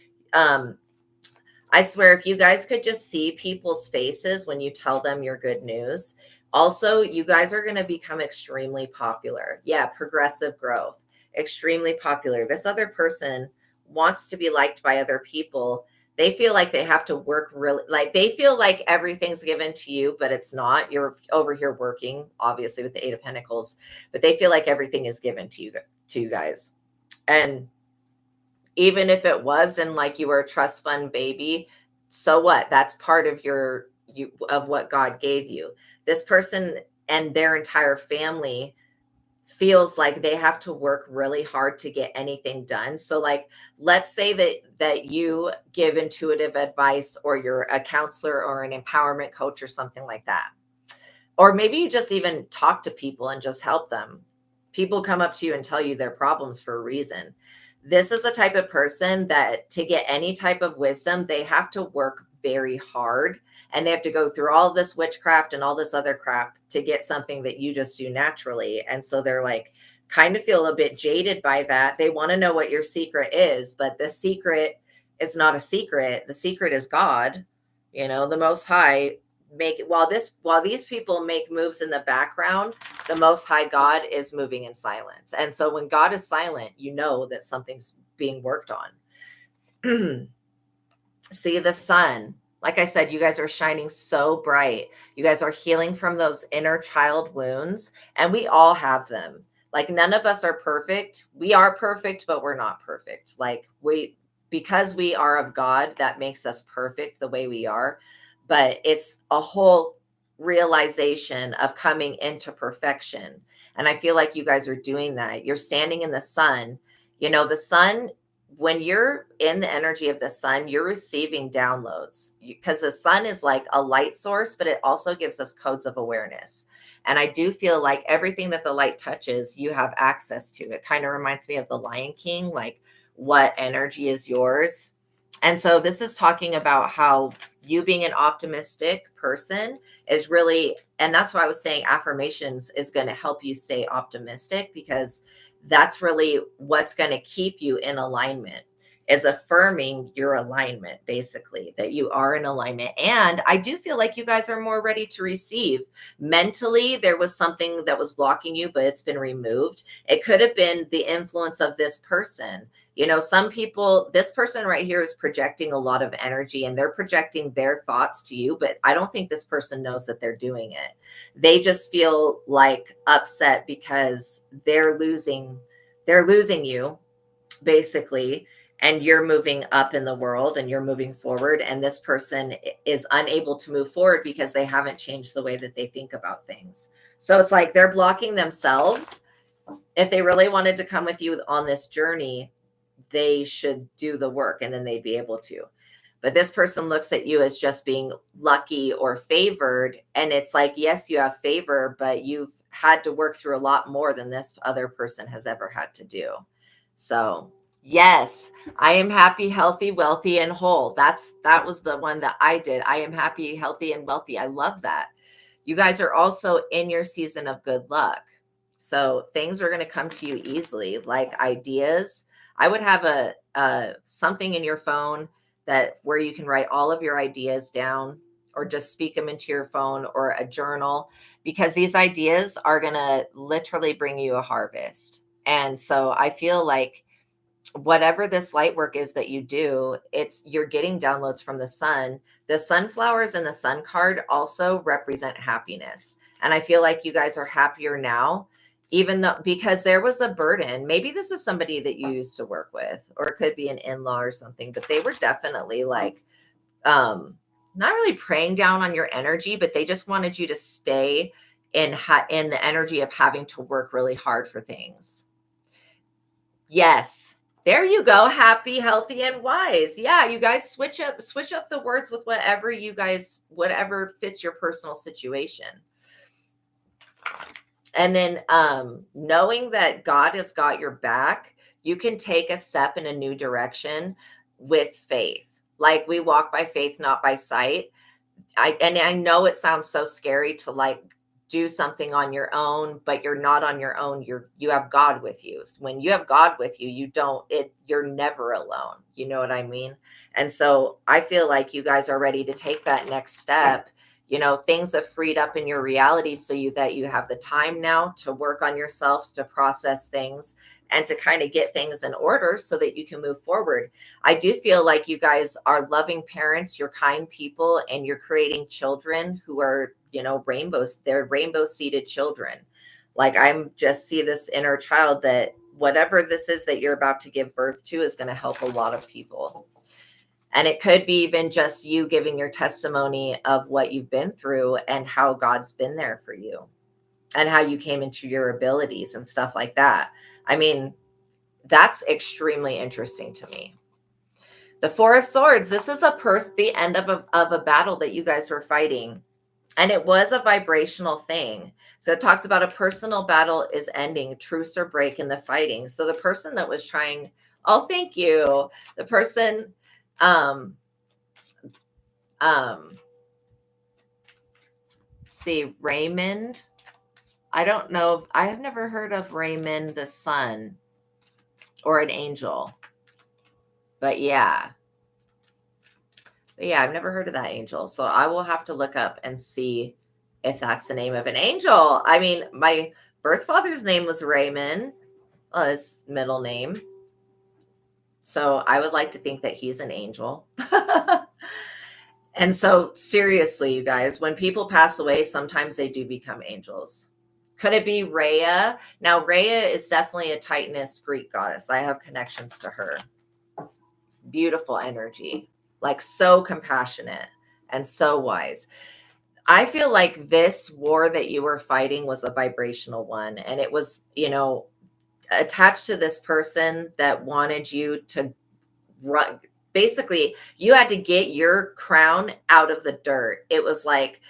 I swear, if you guys could just see people's faces when you tell them your good news. Also, you guys are going to become extremely popular. Yeah, progressive growth, extremely popular. This other person wants to be liked by other people. They feel like they have to work really, like they feel like everything's given to you, but it's not. You're over here working, obviously, with the Eight of Pentacles, but they feel like everything is given to you guys. And even if it was and like you were a trust fund baby, so what? That's part of of what God gave you. This person and their entire family feels like they have to work really hard to get anything done. So like, let's say that you give intuitive advice, or you're a counselor or an empowerment coach or something like that. Or maybe you just even talk to people and just help them. People come up to you and tell you their problems for a reason. This is a type of person that to get any type of wisdom, they have to work very hard, and they have to go through all this witchcraft and all this other crap to get something that you just do naturally. And so they're like, kind of feel a bit jaded by that. They want to know what your secret is, but the secret is not a secret. The secret is God, the Most High. While these people make moves in the background, the Most High God is moving in silence. And so when God is silent, you know that something's being worked on. See the sun. Like I said, you guys are shining so bright. You guys are healing from those inner child wounds, and we all have them. Like, none of us are perfect. We are perfect, but we're not perfect. Like, because we are of God, that makes us perfect the way we are. But it's a whole realization of coming into perfection. And I feel like you guys are doing that. You're standing in the sun. The sun, when you're in the energy of the sun, you're receiving downloads, because the sun is like a light source, but it also gives us codes of awareness. And I do feel like everything that the light touches, you have access to. It kind of reminds me of the Lion King, like what energy is yours. And so this is talking about how you being an optimistic person is really, and that's why I was saying affirmations is going to help you stay optimistic, because that's really what's going to keep you in alignment, is affirming your alignment, basically, that you are in alignment. And I do feel like you guys are more ready to receive. Mentally, there was something that was blocking you, but it's been removed. It could have been the influence of this person. Some people, this person right here is projecting a lot of energy, and they're projecting their thoughts to you, but I don't think this person knows that they're doing it. They just feel like upset because they're losing you, basically, and you're moving up in the world and you're moving forward, and this person is unable to move forward because they haven't changed the way that they think about things. So it's like they're blocking themselves. If they really wanted to come with you on this journey, they should do the work, and then they'd be able to. But this person looks at you as just being lucky or favored. And it's like, yes, you have favor, but you've had to work through a lot more than this other person has ever had to do. So yes, I am happy, healthy, wealthy, and whole. That was the one that I did. I am happy, healthy, and wealthy. I love that. You guys are also in your season of good luck. So things are going to come to you easily, like ideas. I would have something in your phone where you can write all of your ideas down, or just speak them into your phone, or a journal, because these ideas are going to literally bring you a harvest. And so I feel like whatever this light work is that you do, you're getting downloads from the sun. The sunflowers and the sun card also represent happiness. And I feel like you guys are happier now, even though, because there was a burden. Maybe this is somebody that you used to work with, or it could be an in-law or something, but they were definitely like, not really preying down on your energy, but they just wanted you to stay in the energy of having to work really hard for things. Yes. There you go. Happy, healthy, and wise. Yeah, you guys switch up the words with whatever fits your personal situation. And then knowing that God has got your back, you can take a step in a new direction with faith. Like, we walk by faith, not by sight. I know it sounds so scary to like do something on your own, but you're not on your own. You have God with you. When you have God with you, you're never alone. You know what I mean? And so I feel like you guys are ready to take that next step. You know, things have freed up in your reality that you have the time now to work on yourself, to process things, and to kind of get things in order so that you can move forward. I do feel like you guys are loving parents, you're kind people, and you're creating children who are, rainbows. They're rainbow seeded children. Like, I'm just see this inner child that whatever this is that you're about to give birth to is going to help a lot of people. And it could be even just you giving your testimony of what you've been through and how God's been there for you and how you came into your abilities and stuff like that. I mean, that's extremely interesting to me. The Four of Swords, this is the end of a battle that you guys were fighting. And it was a vibrational thing. So it talks about a personal battle is ending, truce or break in the fighting. So the person that was trying, oh, thank you. The person, see, Raymond. I don't know. I have never heard of Raymond the sun or an angel. But yeah. I've never heard of that angel. So I will have to look up and see if that's the name of an angel. I mean, my birth father's name was Raymond, his middle name. So I would like to think that he's an angel. And so seriously, you guys, when people pass away, sometimes they do become angels. Could it be Rhea? Now, Rhea is definitely a Titaness Greek goddess. I have connections to her. Beautiful energy, like so compassionate and so wise. I feel like this war that you were fighting was a vibrational one. And it was, attached to this person that wanted you to run. Basically, you had to get your crown out of the dirt. It was like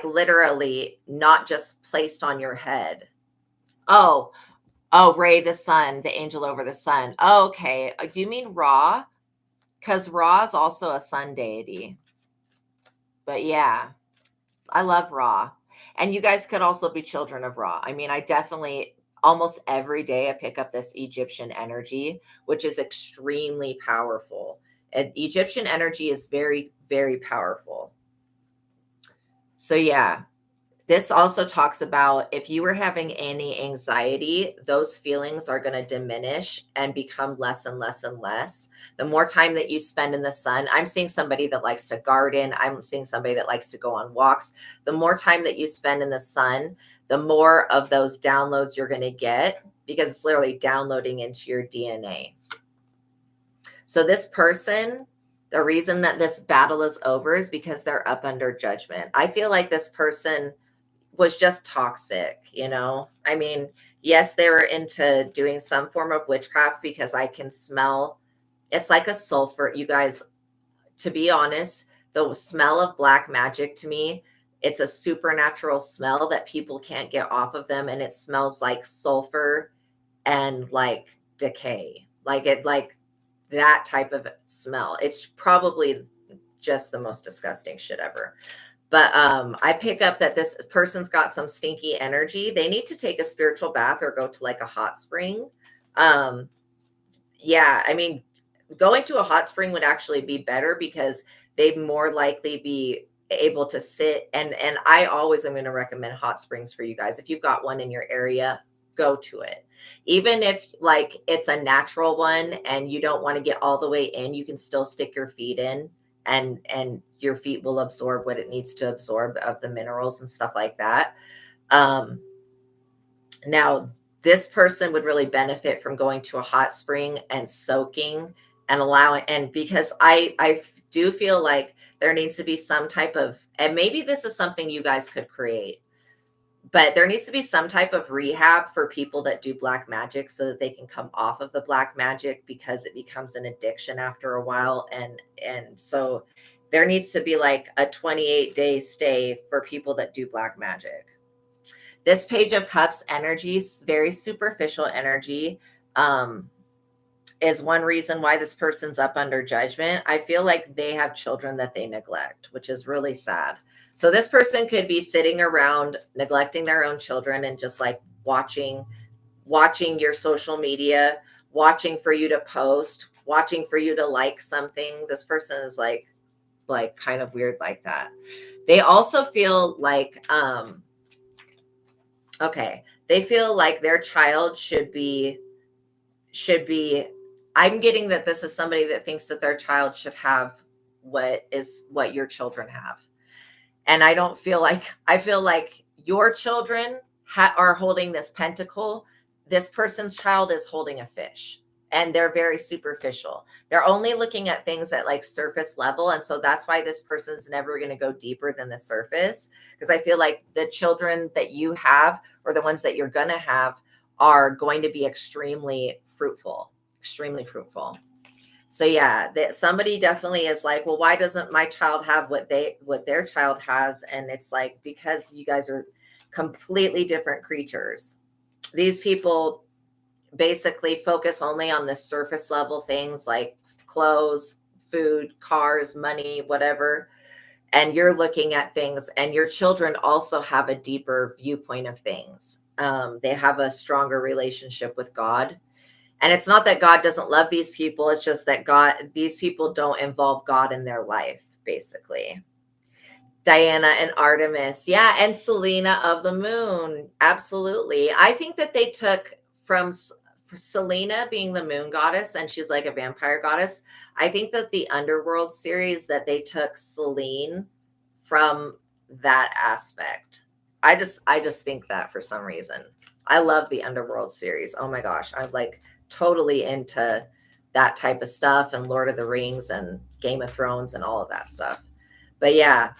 literally not just placed on your head. Oh, Ray the sun, the angel over the sun. Oh, okay. Do you mean Ra? Because Ra is also a sun deity. But yeah, I love Ra. And you guys could also be children of Ra. I mean, I definitely, almost every day I pick up this Egyptian energy, which is extremely powerful. And Egyptian energy is very, very powerful. So yeah, this also talks about if you were having any anxiety, those feelings are going to diminish and become less and less and less. The more time that you spend in the sun, I'm seeing somebody that likes to garden. I'm seeing somebody that likes to go on walks. The more time that you spend in the sun, the more of those downloads you're going to get, because it's literally downloading into your DNA. So this person, the reason that this battle is over is because they're up under judgment. I feel like this person was just toxic, I mean, yes, they were into doing some form of witchcraft, because I can smell, it's like a sulfur, you guys, to be honest, the smell of black magic to me, it's a supernatural smell that people can't get off of them. And it smells like sulfur and like decay, like that type of smell. It's probably just the most disgusting shit ever. But I pick up that this person's got some stinky energy. They need to take a spiritual bath or go to like a hot spring. Yeah, I mean, going to a hot spring would actually be better, because they'd more likely be able to sit. And I always am going to recommend hot springs for you guys. If you've got one in your area, go to it. Even if like it's a natural one and you don't want to get all the way in, you can still stick your feet in. And your feet will absorb what it needs to absorb of the minerals and stuff like that. Now, this person would really benefit from going to a hot spring and soaking and allowing, and because I do feel like there needs to be some type of, and maybe this is something you guys could create, But there needs to be some type of rehab for people that do black magic so that they can come off of the black magic, because it becomes an addiction after a while. And so there needs to be like a 28-day stay for people that do black magic. This Page of Cups energy, very superficial energy, is one reason why this person's up under judgment. I feel like they have children that they neglect, which is really sad. So this person could be sitting around neglecting their own children and just like watching your social media, watching for you to post, watching for you to like something. This person is like kind of weird like that. They also feel like, they feel like their child should be, I'm getting that this is somebody that thinks that their child should have what your children have. And I feel like your children are holding this pentacle. This person's child is holding a fish, and they're very superficial. They're only looking at things at like surface level. And so that's why this person's never going to go deeper than the surface. Because I feel like the children that you have, or the ones that you're going to have, are going to be extremely fruitful. So yeah, that somebody definitely is like, well, why doesn't my child have what their child has? And it's like, because you guys are completely different creatures. These people basically focus only on the surface level things like clothes, food, cars, money, whatever. And you're looking at things, and your children also have a deeper viewpoint of things. They have a stronger relationship with God. And it's not that God doesn't love these people. It's just that these people don't involve God in their life, basically. Diana and Artemis. Yeah. And Selena of the Moon. Absolutely. I think that they took for Selena being the moon goddess, and she's like a vampire goddess. I think that the Underworld series, that they took Selene from that aspect. I just think that for some reason. I love the Underworld series. Oh my gosh. I'm like totally into that type of stuff, and Lord of the Rings and Game of Thrones and all of that stuff. But yeah,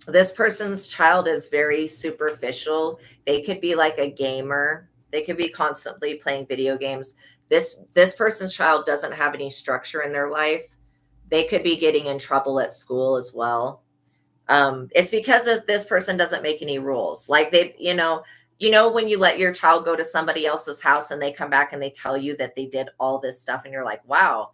this person's child is very superficial. They could be like a gamer. They could be constantly playing video games. This person's child doesn't have any structure in their life. They could be getting in trouble at school as well. It's because of this person doesn't make any rules. Like when you let your child go to somebody else's house and they come back and they tell you that they did all this stuff, and you're like, wow,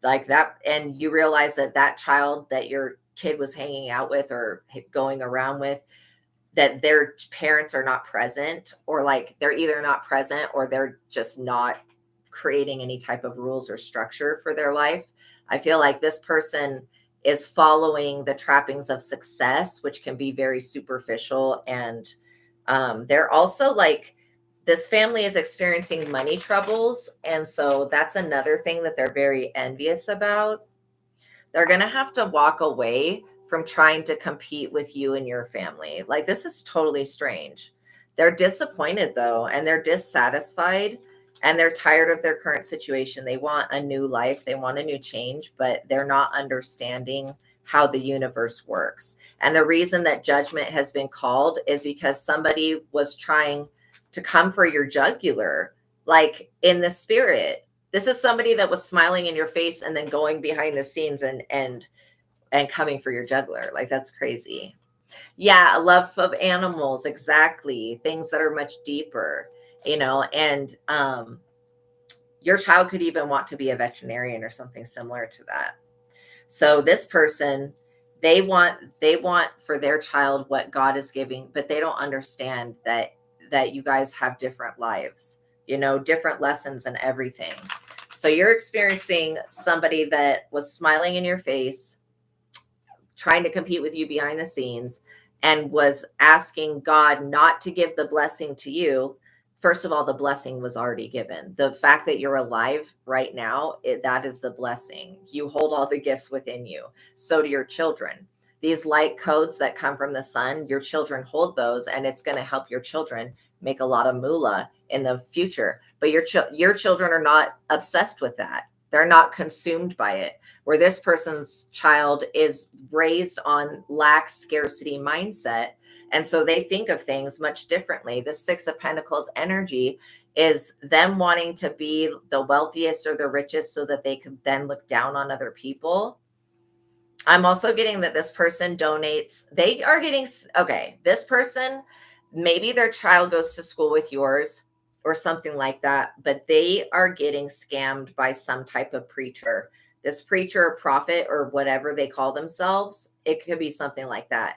like that. And you realize that child that your kid was hanging out with or going around with, that their parents are not present, or like they're either not present or they're just not creating any type of rules or structure for their life. I feel like this person is following the trappings of success, which can be very superficial. And they're also like, this family is experiencing money troubles. And so that's another thing that they're very envious about. They're going to have to walk away from trying to compete with you and your family. Like, this is totally strange. They're disappointed though, and they're dissatisfied, and they're tired of their current situation. They want a new life. They want a new change, but they're not understanding how the universe works. And the reason that judgment has been called is because somebody was trying to come for your jugular, like in the spirit. This is somebody that was smiling in your face and then going behind the scenes and coming for your jugular. Like, that's crazy. Yeah, a love of animals, exactly. Things that are much deeper, and your child could even want to be a veterinarian or something similar to that. So this person, they want for their child what God is giving, but they don't understand that you guys have different lives, different lessons and everything. So you're experiencing somebody that was smiling in your face, trying to compete with you behind the scenes, and was asking God not to give the blessing to you. First of all, the blessing was already given. The fact that you're alive right now, that is the blessing. You hold all the gifts within you. So do your children. These light codes that come from the sun, your children hold those, and it's going to help your children make a lot of moolah in the future. But your children are not obsessed with that. They're not consumed by it. Where this person's child is raised on lack scarcity mindset. And so they think of things much differently. The Six of Pentacles energy is them wanting to be the wealthiest or the richest so that they could then look down on other people. I'm also getting that this person donates. They are getting, okay, this person, maybe their child goes to school with yours or something like that, but they are getting scammed by some type of preacher. This preacher or prophet or whatever they call themselves, it could be something like that.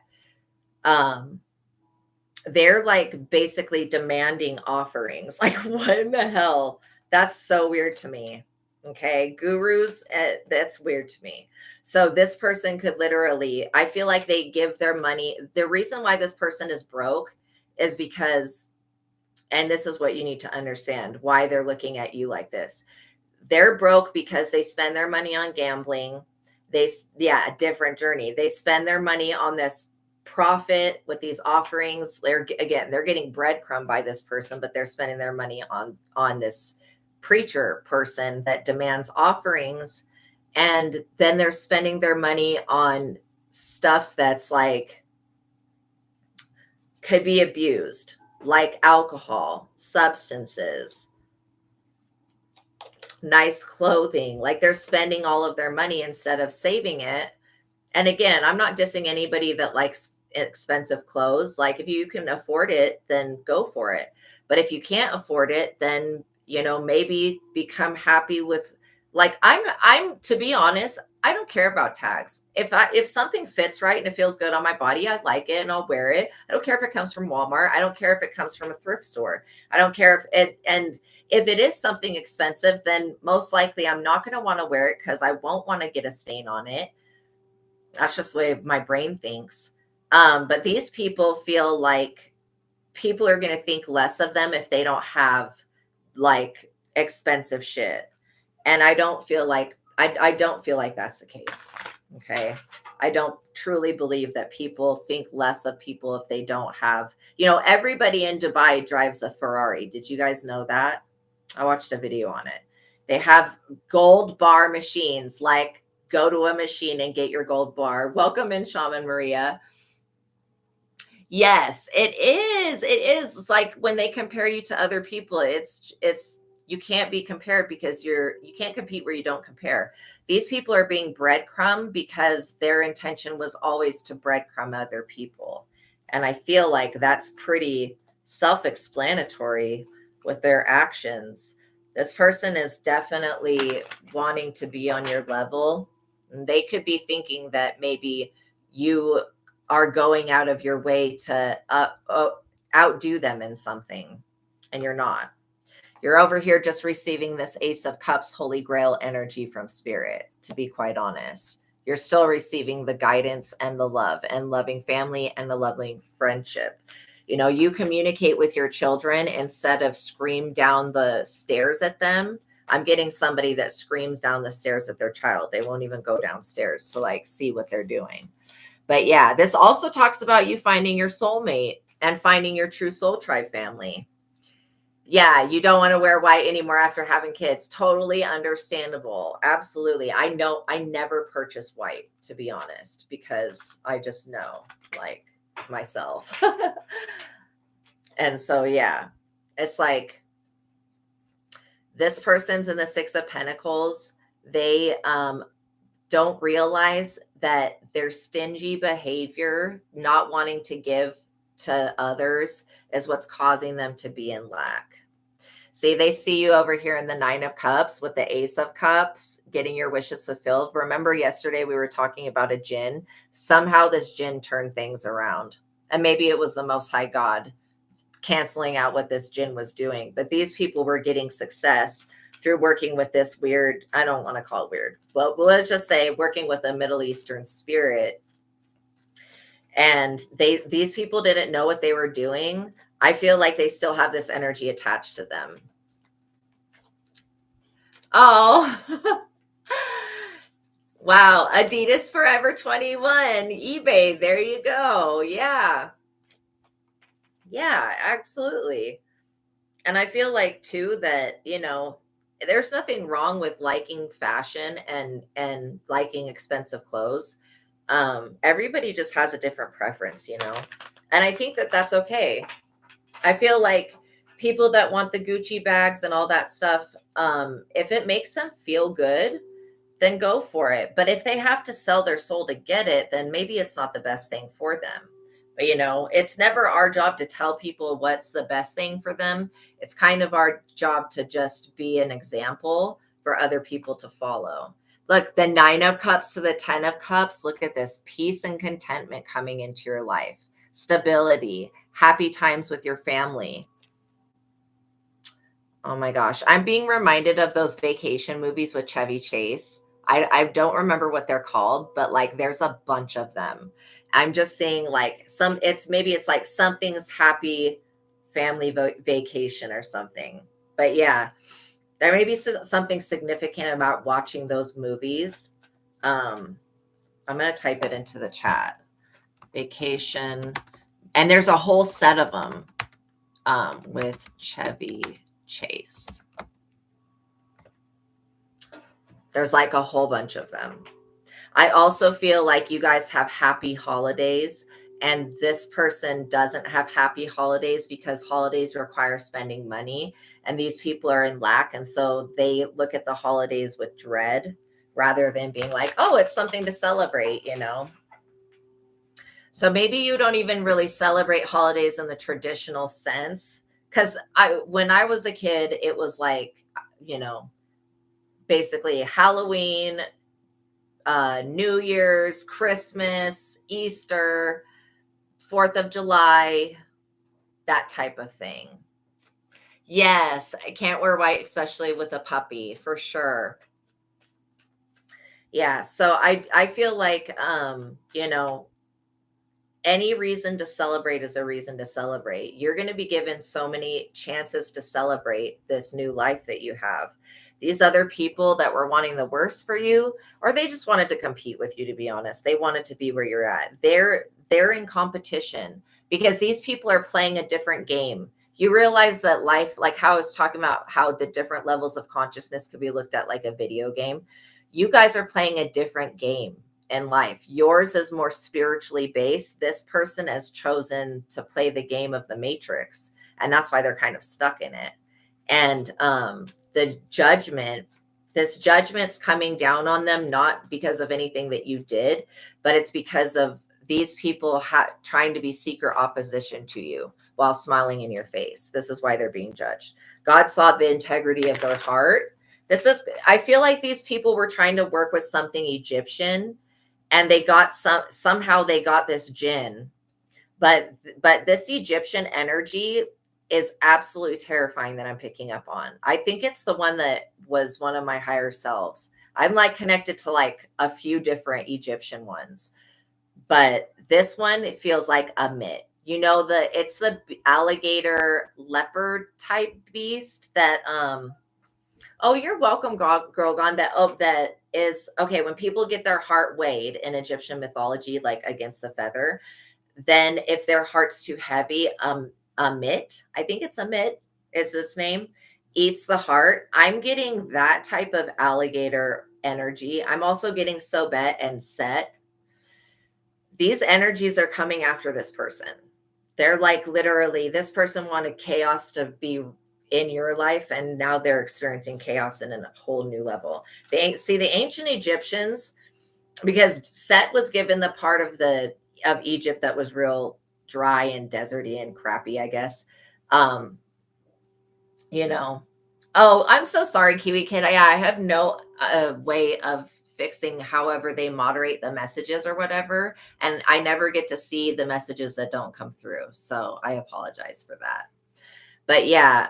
They're like basically demanding offerings. Like, what in the hell? That's so weird to me. Okay, gurus, that's weird to me. So this person could literally, I feel like they give their money. The reason why this person is broke is because, and this is what you need to understand, why they're looking at you like this. They're broke because they spend their money on gambling. A different journey. They spend their money on this profit with these offerings. They're getting breadcrumb by this person, but they're spending their money on this preacher person that demands offerings. And then they're spending their money on stuff that's like could be abused, like alcohol, substances, nice clothing. Like they're spending all of their money instead of saving it. And again, I'm not dissing anybody that likes expensive clothes. Like if you can afford it, then go for it. But if you can't afford it, then, maybe become happy with, like, I'm to be honest, I don't care about tags. If something fits right and it feels good on my body, I like it and I'll wear it. I don't care if it comes from Walmart. I don't care if it comes from a thrift store. I don't care if it is something expensive, then most likely I'm not going to want to wear it because I won't want to get a stain on it. That's just the way my brain thinks. But these people feel like people are going to think less of them if they don't have like expensive shit. And I don't feel like that's the case. Okay. I don't truly believe that people think less of people if they don't have, everybody in Dubai drives a Ferrari. Did you guys know that? I watched a video on it. They have gold bar machines, like go to a machine and get your gold bar. Welcome in, Shaman Maria. Yes, it is. It is. It's like when they compare you to other people, it's you can't be compared because you can't compete where you don't compare. These people are being breadcrumb because their intention was always to breadcrumb other people. And I feel like that's pretty self-explanatory with their actions. This person is definitely wanting to be on your level. They could be thinking that maybe you are going out of your way to outdo them in something, and you're not. You're over here just receiving this Ace of Cups, Holy Grail energy from Spirit, to be quite honest. You're still receiving the guidance and the love and loving family and the loving friendship. You communicate with your children instead of scream down the stairs at them. I'm getting somebody that screams down the stairs at their child. They won't even go downstairs to like see what they're doing. But yeah, this also talks about you finding your soulmate and finding your true soul tribe family. Yeah, you don't want to wear white anymore after having kids. Totally understandable. Absolutely. I know I never purchase white, to be honest, because I just know, like, myself. And so, yeah, it's like this person's in the Six of Pentacles. They don't realize that their stingy behavior, not wanting to give to others, is what's causing them to be in lack. See, they see you over here in the Nine of Cups with the Ace of Cups, getting your wishes fulfilled. Remember yesterday we were talking about a jinn? Somehow this jinn turned things around. And maybe it was the Most High God canceling out what this jinn was doing. But these people were getting success through working with this weird, I don't want to call it weird, but let's just say working with a Middle Eastern spirit. And these people didn't know what they were doing. I feel like they still have this energy attached to them. Oh, wow. Adidas Forever 21, eBay. There you go. Yeah. Yeah, absolutely. And I feel like too that, there's nothing wrong with liking fashion and liking expensive clothes. Everybody just has a different preference, you know, and I think that that's okay. I feel like people that want the Gucci bags and all that stuff, if it makes them feel good, then go for it. But if they have to sell their soul to get it, then maybe it's not the best thing for them. But you know, it's never our job to tell people what's the best thing for them. It's kind of our job to just be an example for other people to follow. Look, the 9 of Cups to the 10 of Cups. Look at this: peace and contentment coming into your life, stability, happy times with your family. Oh my gosh. I'm being reminded of those vacation movies with Chevy Chase. I don't remember what they're called, but like there's a bunch of them. I'm just saying like maybe it's like something's happy family vacation or something. But yeah, there may be something significant about watching those movies. I'm going to type it into the chat. Vacation. And there's a whole set of them with Chevy Chase. There's like a whole bunch of them. I also feel like you guys have happy holidays, and this person doesn't have happy holidays because holidays require spending money, and these people are in lack. And so they look at the holidays with dread rather than being like, oh, it's something to celebrate, you know? So maybe you don't even really celebrate holidays in the traditional sense. Because when I was a kid, it was like, you know, basically Halloween, New Year's, Christmas, Easter, 4th of July, that type of thing. Yes, I can't wear white, especially with a puppy, for sure. Yeah, so I feel like, you know, any reason to celebrate is a reason to celebrate. You're going to be given so many chances to celebrate this new life that you have. These other people that were wanting the worst for you, or they just wanted to compete with you, to be honest. They wanted to be where you're at. They're in competition because these people are playing a different game. You realize that life, like how I was talking about how the different levels of consciousness could be looked at like a video game. You guys are playing a different game in life. Yours is more spiritually based. This person has chosen to play the game of the Matrix, and that's why they're kind of stuck in it. And the judgment, this judgment's coming down on them, not because of anything that you did, but it's because of these people trying to be secret opposition to you while smiling in your face. This is why they're being judged. God saw the integrity of their heart. I feel like these people were trying to work with something Egyptian, and they got somehow they got this jinn, but this Egyptian energy is absolutely terrifying that I'm picking up on. I think it's the one that was one of my higher selves. I'm like connected to like a few different Egyptian ones, but this one, it feels like a mitt. You know, it's the alligator leopard type beast that oh, you're welcome, Grogan. That is okay. When people get their heart weighed in Egyptian mythology, like against the feather, then if their heart's too heavy, Amit, I think it's Amit, is its name, eats the heart. I'm getting that type of alligator energy. I'm also getting Sobet and Set. These energies are coming after this person. They're like literally, this person wanted chaos to be in your life, and now they're experiencing chaos in a whole new level. The ancient Egyptians, because Set was given the part of Egypt that was real dry and deserty and crappy, I guess. You know, oh, I'm so sorry, Kiwi Kid. I have no way of fixing however they moderate the messages or whatever, and I never get to see the messages that don't come through, so I apologize for that. But yeah,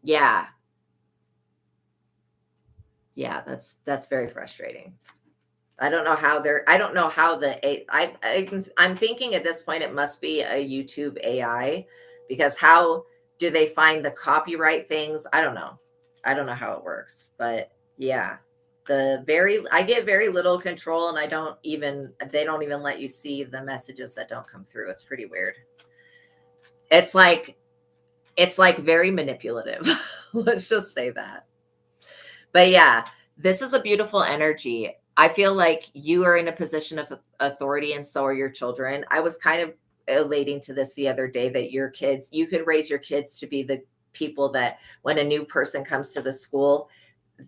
yeah, that's very frustrating. I don't know how I'm thinking at this point it must be a YouTube AI, because how do they find the copyright things? I don't know. I don't know how it works, but yeah, I get very little control, and they don't even let you see the messages that don't come through. It's pretty weird. It's like It's like very manipulative. Let's just say that. But yeah, this is a beautiful energy. I feel like you are in a position of authority, and so are your children. I was kind of elating to this the other day that your kids, you could raise your kids to be the people that when a new person comes to the school,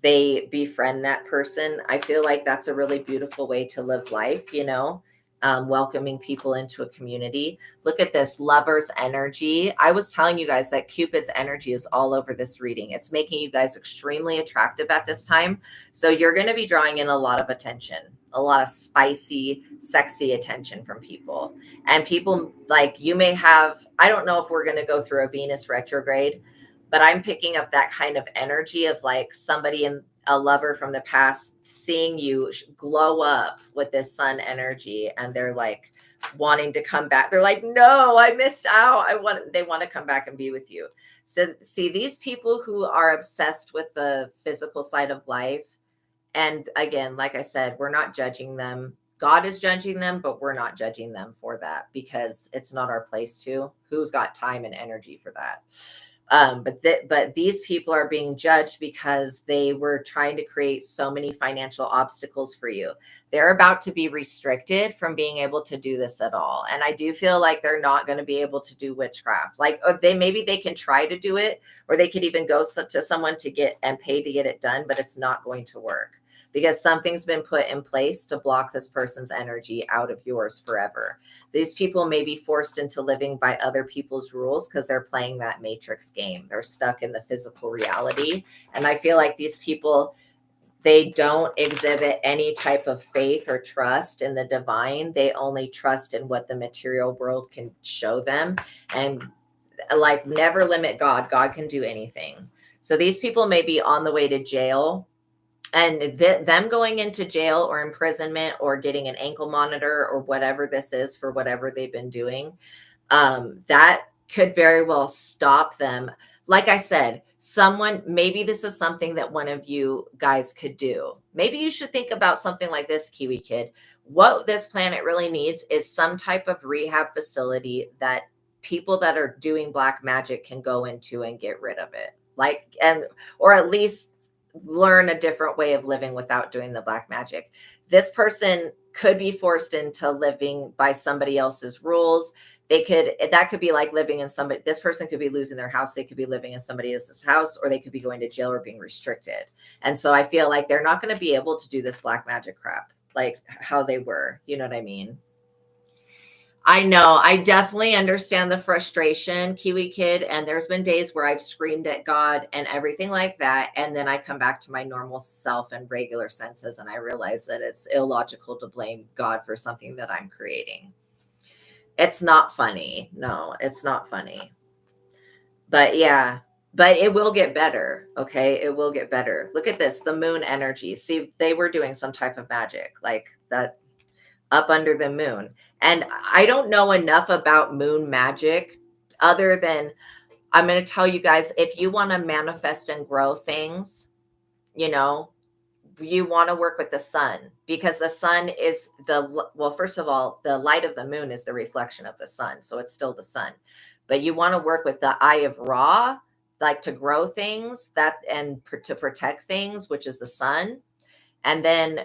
they befriend that person. I feel like that's a really beautiful way to live life, welcoming people into a community. Look at this lover's energy. I was telling you guys that Cupid's energy is all over this reading. It's making you guys extremely attractive at this time. So you're going to be drawing in a lot of attention, a lot of spicy, sexy attention from people. And people like you may have, I don't know if we're going to go through a Venus retrograde, but I'm picking up that kind of energy of like somebody in a lover from the past seeing you glow up with this sun energy, and they're like wanting to come back. They're like, no, I missed out. They want to come back and be with you. So see, these people who are obsessed with the physical side of life, and again, like I said, we're not judging them. God is judging them, but we're not judging them for that because it's not our place to. Who's got time and energy for that? But these people are being judged because they were trying to create so many financial obstacles for you. They're about to be restricted from being able to do this at all. And I do feel like they're not going to be able to do witchcraft. Like maybe they can try to do it, or they could even go to someone to get and pay to get it done, but it's not going to work because something's been put in place to block this person's energy out of yours forever. These people may be forced into living by other people's rules because they're playing that matrix game. They're stuck in the physical reality. And I feel like these people, they don't exhibit any type of faith or trust in the divine. They only trust in what the material world can show them. And like, never limit God. God can do anything. So these people may be on the way to jail, and them going into jail or imprisonment or getting an ankle monitor or whatever this is for whatever they've been doing, that could very well stop them. Like I said, maybe this is something that one of you guys could do. Maybe you should think about something like this, Kiwi Kid. What this planet really needs is some type of rehab facility that people that are doing black magic can go into and get rid of it. Or at least learn a different way of living without doing the black magic. This person could be forced into living by somebody else's rules. That could be like living in this person could be losing their house. They could be living in somebody else's house, or they could be going to jail or being restricted. And so I feel like they're not going to be able to do this black magic crap like how they were. You know what I mean? I know. I definitely understand the frustration, Kiwi Kid. And there's been days where I've screamed at God and everything like that. And then I come back to my normal self and regular senses. And I realize that it's illogical to blame God for something that I'm creating. It's not funny. No, it's not funny. But yeah, but it will get better. Okay. It will get better. Look at this, the moon energy. See, they were doing some type of magic like that up under the moon. And I don't know enough about moon magic other than I'm going to tell you guys, if you want to manifest and grow things, you want to work with the sun, because the sun is first of all, the light of the moon is the reflection of the sun. So it's still the sun, but you want to work with the eye of Ra, like to grow things to protect things, which is the sun. And then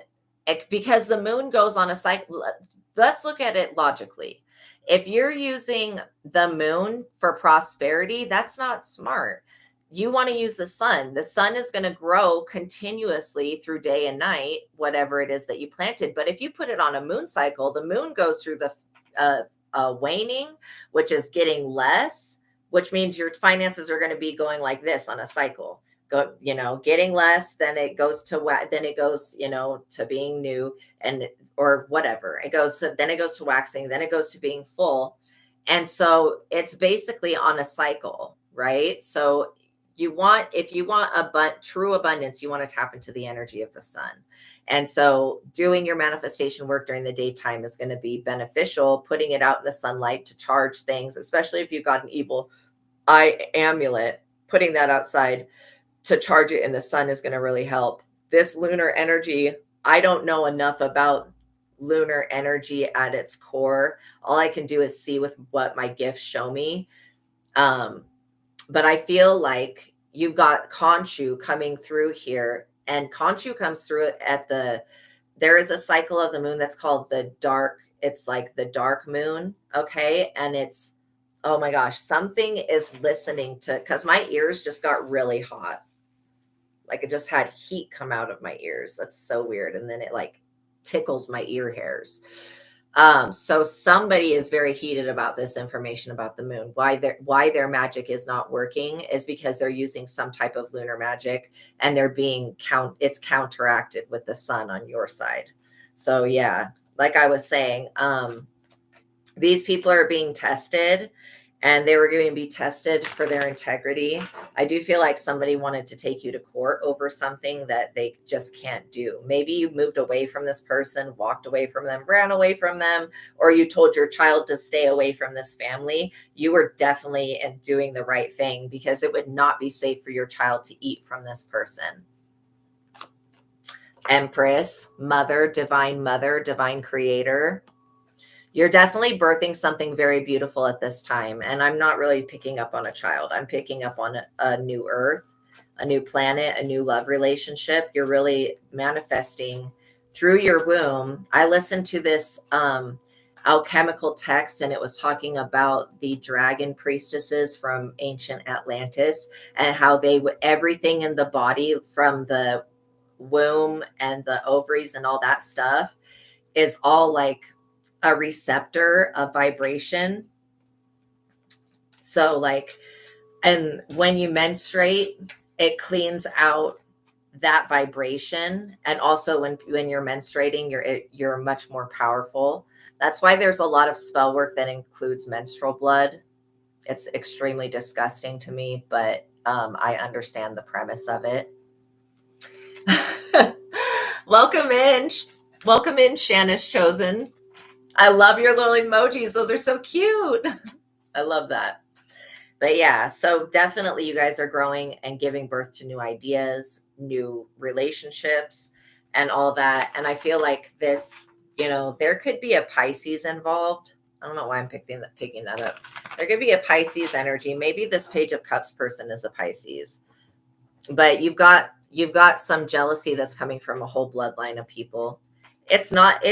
because the moon goes on a cycle, let's look at it logically. If you're using the moon for prosperity, that's not smart. You want to use the sun. The sun is going to grow continuously through day and night, whatever it is that you planted. But if you put it on a moon cycle, the moon goes through the waning, which is getting less, which means your finances are going to be going like this on a cycle. Getting less, then it goes to being new, and or whatever. It goes to waxing, then it goes to being full. And so it's basically on a cycle, right? So if you want true abundance, you want to tap into the energy of the sun. And so doing your manifestation work during the daytime is going to be beneficial, putting it out in the sunlight to charge things, especially if you've got an evil eye amulet, putting that outside to charge it in the sun is going to really help. This lunar energy, I don't know enough about lunar energy at its core. All I can do is see with what my gifts show me. But I feel like you've got Khonshu coming through here, and Khonshu comes through it at there is a cycle of the moon that's called it's like the dark moon. Okay. And oh my gosh, something is listening because my ears just got really hot. Like it just had heat come out of my ears. That's so weird. And then it like tickles my ear hairs. So somebody is very heated about this information about the moon. Why their magic is not working is because they're using some type of lunar magic, and it's counteracted with the sun on your side. So yeah, like I was saying, these people are being tested, and they were going to be tested for their integrity. I do feel like somebody wanted to take you to court over something that they just can't do. Maybe you moved away from this person, walked away from them, ran away from them, or you told your child to stay away from this family. You were definitely doing the right thing, because it would not be safe for your child to eat from this person. Empress, mother, divine creator. You're definitely birthing something very beautiful at this time. And I'm not really picking up on a child. I'm picking up on a new earth, a new planet, a new love relationship. You're really manifesting through your womb. I listened to this alchemical text, and it was talking about the dragon priestesses from ancient Atlantis, and how everything in the body, from the womb and the ovaries and all that stuff, is all like a receptor of vibration. So like, and when you menstruate, it cleans out that vibration. And also when you're menstruating, you're much more powerful. That's why there's a lot of spell work that includes menstrual blood. It's extremely disgusting to me, but I understand the premise of it. Welcome in, Shanice Chosen. I love your little emojis. Those are so cute. I love that. But yeah, so definitely you guys are growing and giving birth to new ideas, new relationships, and all that. And I feel like this, there could be a Pisces involved. I don't know why I'm picking that up. There could be a Pisces energy. Maybe this Page of Cups person is a Pisces. But you've got some jealousy that's coming from a whole bloodline of people. It's not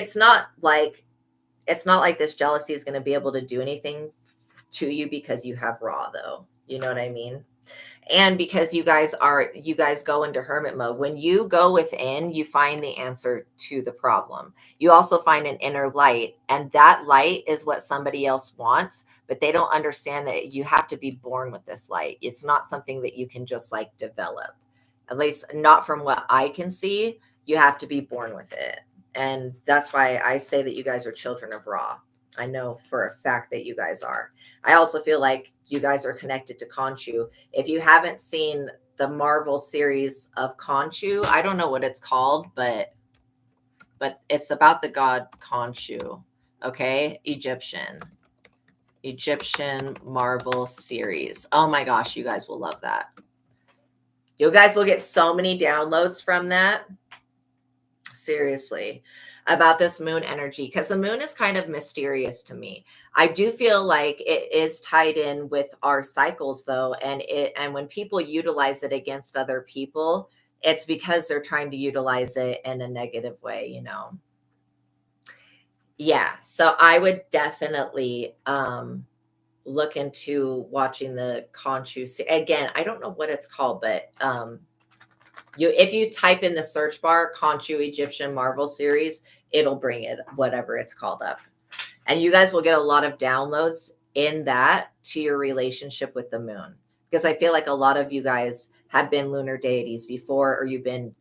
like this jealousy is going to be able to do anything to you, because you have Ra, though. You know what I mean? And because you guys go into hermit mode. When you go within, you find the answer to the problem. You also find an inner light, and that light is what somebody else wants, but they don't understand that you have to be born with this light. It's not something that you can just like develop. At least not from what I can see. You have to be born with it. And that's why I say that you guys are children of Ra. I know for a fact that you guys are. I also feel like you guys are connected to Khonshu. If you haven't seen the Marvel series of Khonshu, I don't know what it's called, but it's about the god Khonshu. Okay, Egyptian Marvel series. Oh my gosh, you guys will love that. You guys will get so many downloads from that. Seriously, about this moon energy, because the moon is kind of mysterious to me. I do feel like it is tied in with our cycles, though, and when people utilize it against other people, it's because they're trying to utilize it in a negative way, Yeah, so I would definitely look into watching the Khonshu. Again, I don't know what it's called, but if you type in the search bar Khonshu Egyptian Marvel series, it'll bring it, whatever it's called, up. And you guys will get a lot of downloads in that to your relationship with the moon. Because I feel like a lot of you guys have been lunar deities before, or you've been,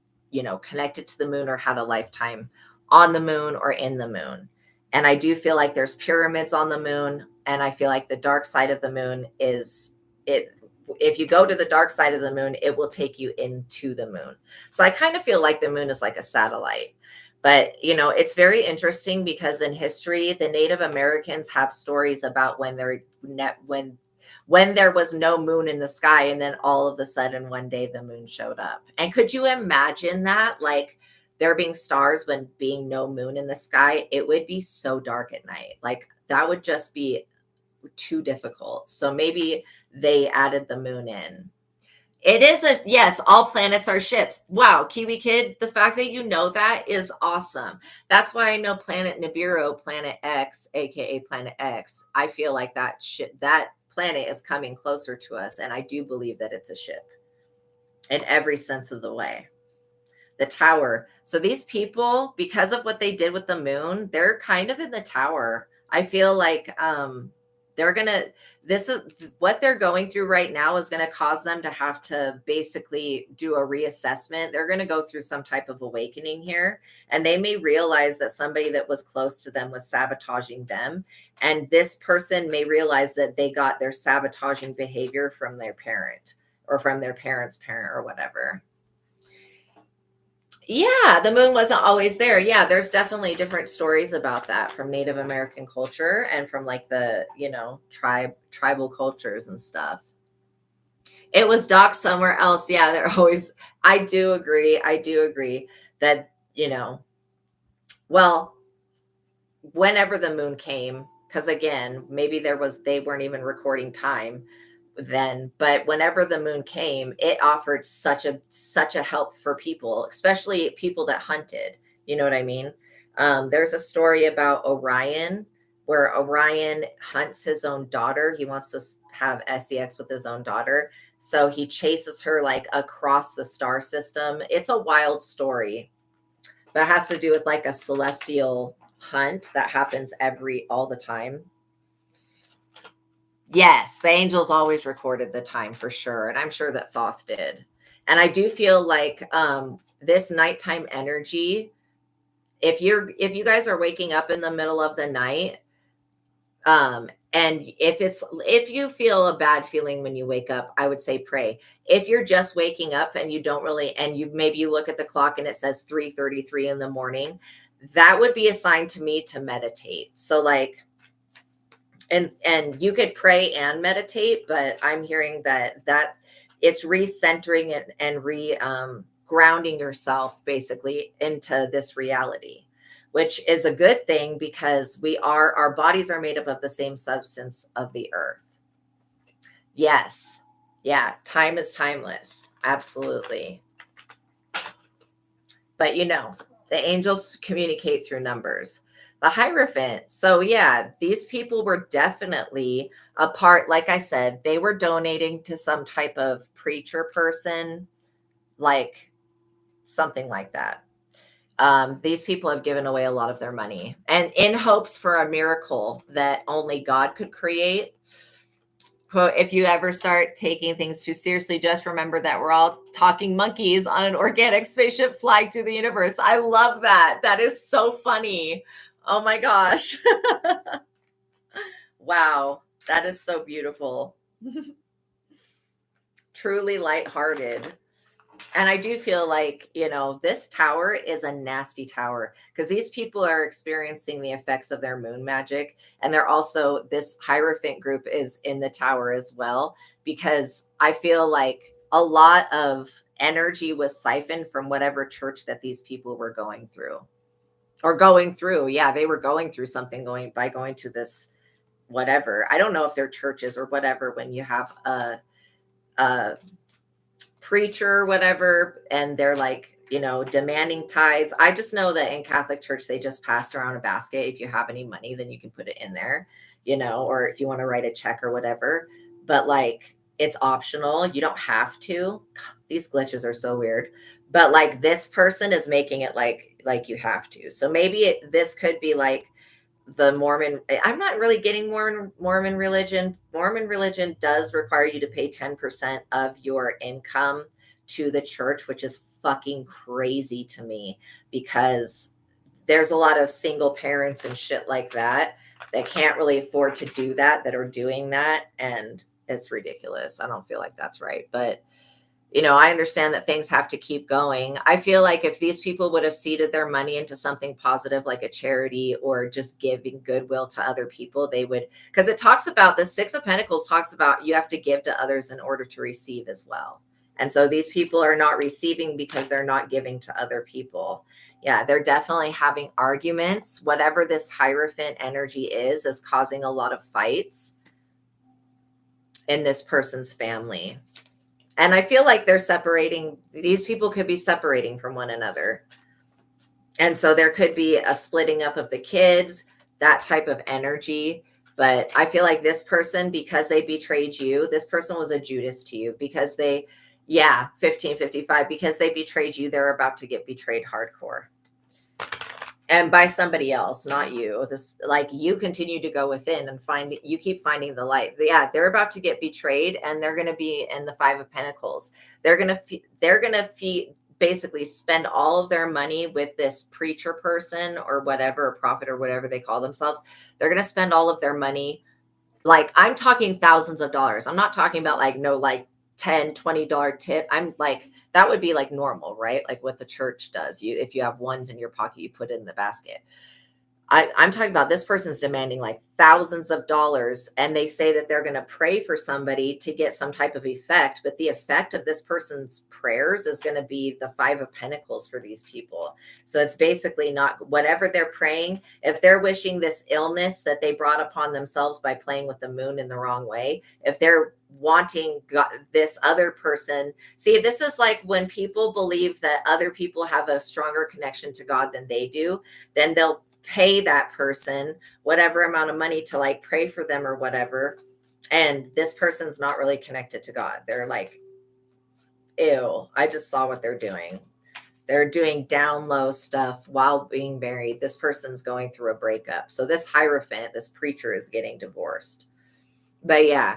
connected to the moon, or had a lifetime on the moon or in the moon. And I do feel like there's pyramids on the moon. And I feel like the dark side of the moon is it. If you go to the dark side of the moon, it will take you into the moon. So I kind of feel like the moon is like a satellite. But, it's very interesting, because in history, the Native Americans have stories about when there was no moon in the sky, and then all of a sudden one day the moon showed up. And could you imagine that? Like, there being stars when being no moon in the sky? It would be so dark at night. Like, that would just be too difficult. So maybe they added the moon in. It is yes, all planets are ships. Wow, Kiwi Kid, the fact that you know that is awesome. That's why I know planet Nibiru, planet X, aka planet X. I feel like that planet is coming closer to us, and I do believe that it's a ship in every sense of the way. The tower. So these people, because of what they did with the moon, they're kind of in the tower. I feel like they're gonna, this is what they're going through right now is going to cause them to have to basically do a reassessment. They're going to go through some type of awakening here, and they may realize that somebody that was close to them was sabotaging them, and this person may realize that they got their sabotaging behavior from their parent or from their parent's parent or whatever. Yeah, the moon wasn't always there. Yeah, there's definitely different stories about that from Native American culture and from like the, tribal cultures and stuff. It was docked somewhere else. Yeah, they're always, I do agree. I do agree that, well, whenever the moon came, because again, maybe they weren't even recording time then, but whenever the moon came, it offered such a help for people, especially people that hunted. You know what I mean? There's a story about Orion where Orion hunts his own daughter. He wants to have sex with his own daughter, so he chases her like across the star system. It's a wild story, but it has to do with like a celestial hunt that happens all the time. Yes, the angels always recorded the time for sure. And I'm sure that Thoth did. And I do feel like this nighttime energy, if you guys are waking up in the middle of the night, and if you feel a bad feeling when you wake up, I would say pray. If you're just waking up and you don't really, and you look at the clock and it says 3:33 in the morning, that would be a sign to me to meditate. So like, and you could pray and meditate, but I'm hearing that it's recentering it and grounding yourself basically into this reality, which is a good thing because our bodies are made up of the same substance of the earth. Yes. Yeah. Time is timeless. Absolutely. But the angels communicate through numbers. The Hierophant. So yeah, these people were definitely a part. Like I said, they were donating to some type of preacher person, like something like that. These people have given away a lot of their money and in hopes for a miracle that only God could create. Quote, if you ever start taking things too seriously, just remember that we're all talking monkeys on an organic spaceship flying through the universe. I love that. That is so funny. Oh my gosh. Wow. That is so beautiful. Truly lighthearted. And I do feel like, this tower is a nasty tower because these people are experiencing the effects of their moon magic. And they're also, this Hierophant group is in the tower as well, because I feel like a lot of energy was siphoned from whatever church that these people were going through. Yeah, they were going through something by going to this, whatever. I don't know if they're churches or whatever, when you have a preacher or whatever, and they're like, demanding tithes. I just know that in Catholic Church, they just pass around a basket. If you have any money, then you can put it in there, or if you want to write a check or whatever. But like, it's optional. You don't have to. These glitches are so weird. But like, this person is making it like you have to. So maybe this could be like the Mormon. I'm not really getting Mormon religion. Mormon religion does require you to pay 10% of your income to the church, which is fucking crazy to me because there's a lot of single parents and shit like that can't really afford to do that are doing that. And it's ridiculous. I don't feel like that's right. But I understand that things have to keep going. I feel like if these people would have seeded their money into something positive, like a charity or just giving goodwill to other people, they would, because it talks about the Six of Pentacles talks about you have to give to others in order to receive as well. And so these people are not receiving because they're not giving to other people. Yeah, they're definitely having arguments. Whatever this Hierophant energy is causing a lot of fights. in this person's family. And I feel like they're separating. These people could be separating from one another. And so there could be a splitting up of the kids, that type of energy. But I feel like this person, because they betrayed you, this person was a Judas to you because they, 1555, because they betrayed you, they're about to get betrayed hardcore. And by somebody else, not you. This, like, you continue to go within and you keep finding the light. Yeah, they're about to get betrayed, and they're going to be in the Five of Pentacles. They're going to basically spend all of their money with this preacher person or whatever, a prophet or whatever they call themselves. They're going to spend all of their money. Like, I'm talking thousands of dollars. I'm not talking about like $10, $20 tip. I'm like, that would be like normal, right? Like what the church does. If you have ones in your pocket, you put it in the basket. I'm talking about this person's demanding like thousands of dollars, and they say that they're going to pray for somebody to get some type of effect. But the effect of this person's prayers is going to be the Five of Pentacles for these people. So it's basically not whatever they're praying. If they're wishing this illness that they brought upon themselves by playing with the moon in the wrong way, if they're wanting this other person, see, this is like when people believe that other people have a stronger connection to God than they do, then they'll pay that person whatever amount of money to like pray for them or whatever. And this person's not really connected to God. They're like, ew, I just saw what they're doing. They're doing down low stuff while being married. This person's going through a breakup. So this Hierophant, this preacher, is getting divorced. But yeah,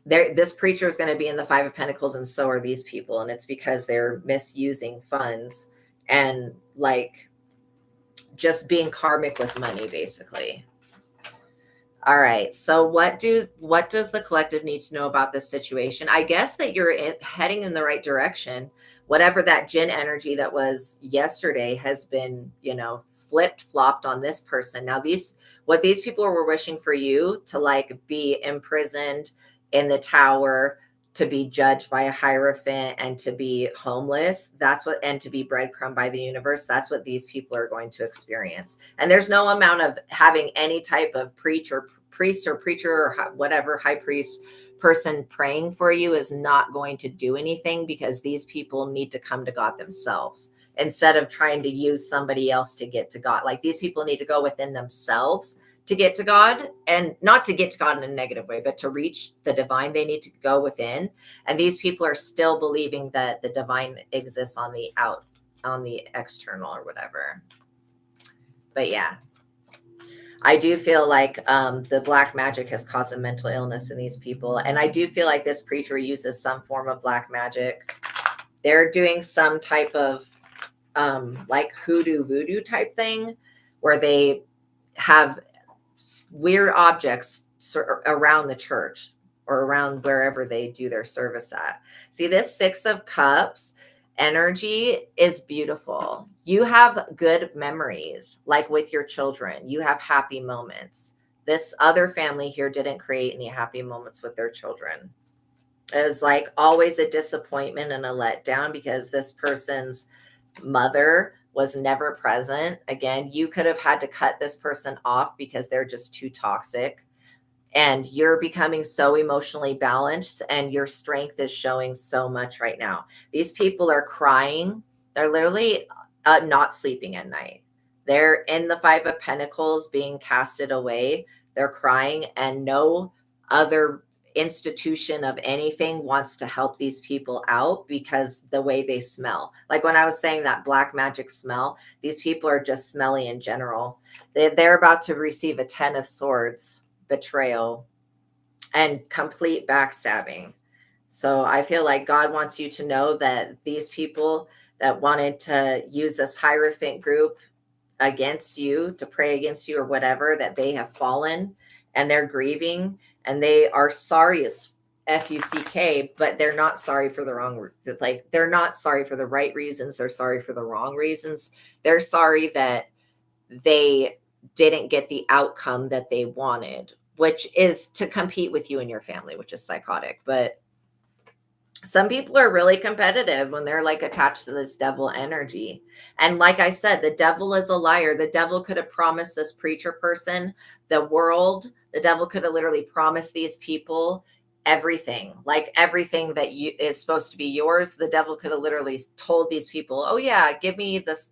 this preacher is going to be in the Five of Pentacles, and so are these people. And it's because they're misusing funds and like just being karmic with money, basically. All right. So what does the collective need to know about this situation? I guess that you're heading in the right direction. Whatever that Jinn energy that was yesterday has been, flipped flopped on this person. Now what these people were wishing for you to like be imprisoned in the tower, to be judged by a Hierophant, and to be homeless, and to be breadcrumbed by the universe, that's what these people are going to experience. And there's no amount of having any type of priest or preacher or whatever high priest person praying for you is not going to do anything, because these people need to come to God themselves instead of trying to use somebody else to get to God. Like, these people need to go within themselves to get to God, and not to get to God in a negative way, but to reach the divine, they need to go within. And these people are still believing that the divine exists on the external or whatever. But yeah, I do feel like the black magic has caused a mental illness in these people. And I do feel like this preacher uses some form of black magic. They're doing some type of like hoodoo voodoo type thing, where they have weird objects around the church or around wherever they do their service at. See, this Six of Cups energy is beautiful. You have good memories, like with your children. You have happy moments. This other family here didn't create any happy moments with their children. It was like always a disappointment and a letdown, because this person's mother was never present. Again, you could have had to cut this person off because they're just too toxic, and you're becoming so emotionally balanced, and your strength is showing so much right now. These people are crying. They're literally not sleeping at night. They're in the Five of Pentacles being casted away. They're crying, and no other institution of anything wants to help these people out, because the way they smell. Like when I was saying that black magic smell, these people are just smelly in general. They're about to receive a 10 of Swords, betrayal, and complete backstabbing. So I feel like God wants you to know that these people that wanted to use this Hierophant group against you, to pray against you or whatever, that they have fallen and they're grieving, and they are sorry as FUCK, but they're not sorry for the wrong, like they're not sorry for the right reasons. They're sorry for the wrong reasons. They're sorry that they didn't get the outcome that they wanted, which is to compete with you and your family, which is psychotic. But some people are really competitive when they're like attached to this devil energy. And like I said, the devil is a liar. The devil could have promised this preacher person the world. The devil could have literally promised these people everything, like everything that is supposed to be yours. The devil could have literally told these people, oh yeah, give me this,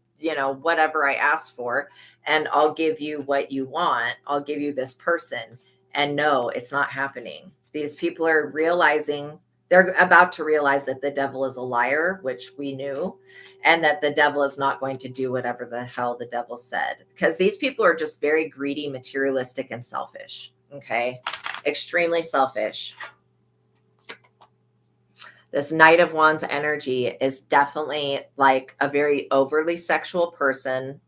whatever I asked for, and I'll give you what you want. I'll give you this person. And no, it's not happening. These people are realizing, they're about to realize that the devil is a liar, which we knew, and that the devil is not going to do whatever the hell the devil said, because these people are just very greedy, materialistic, and selfish. Okay. Extremely selfish. This Knight of Wands energy is definitely like a very overly sexual person.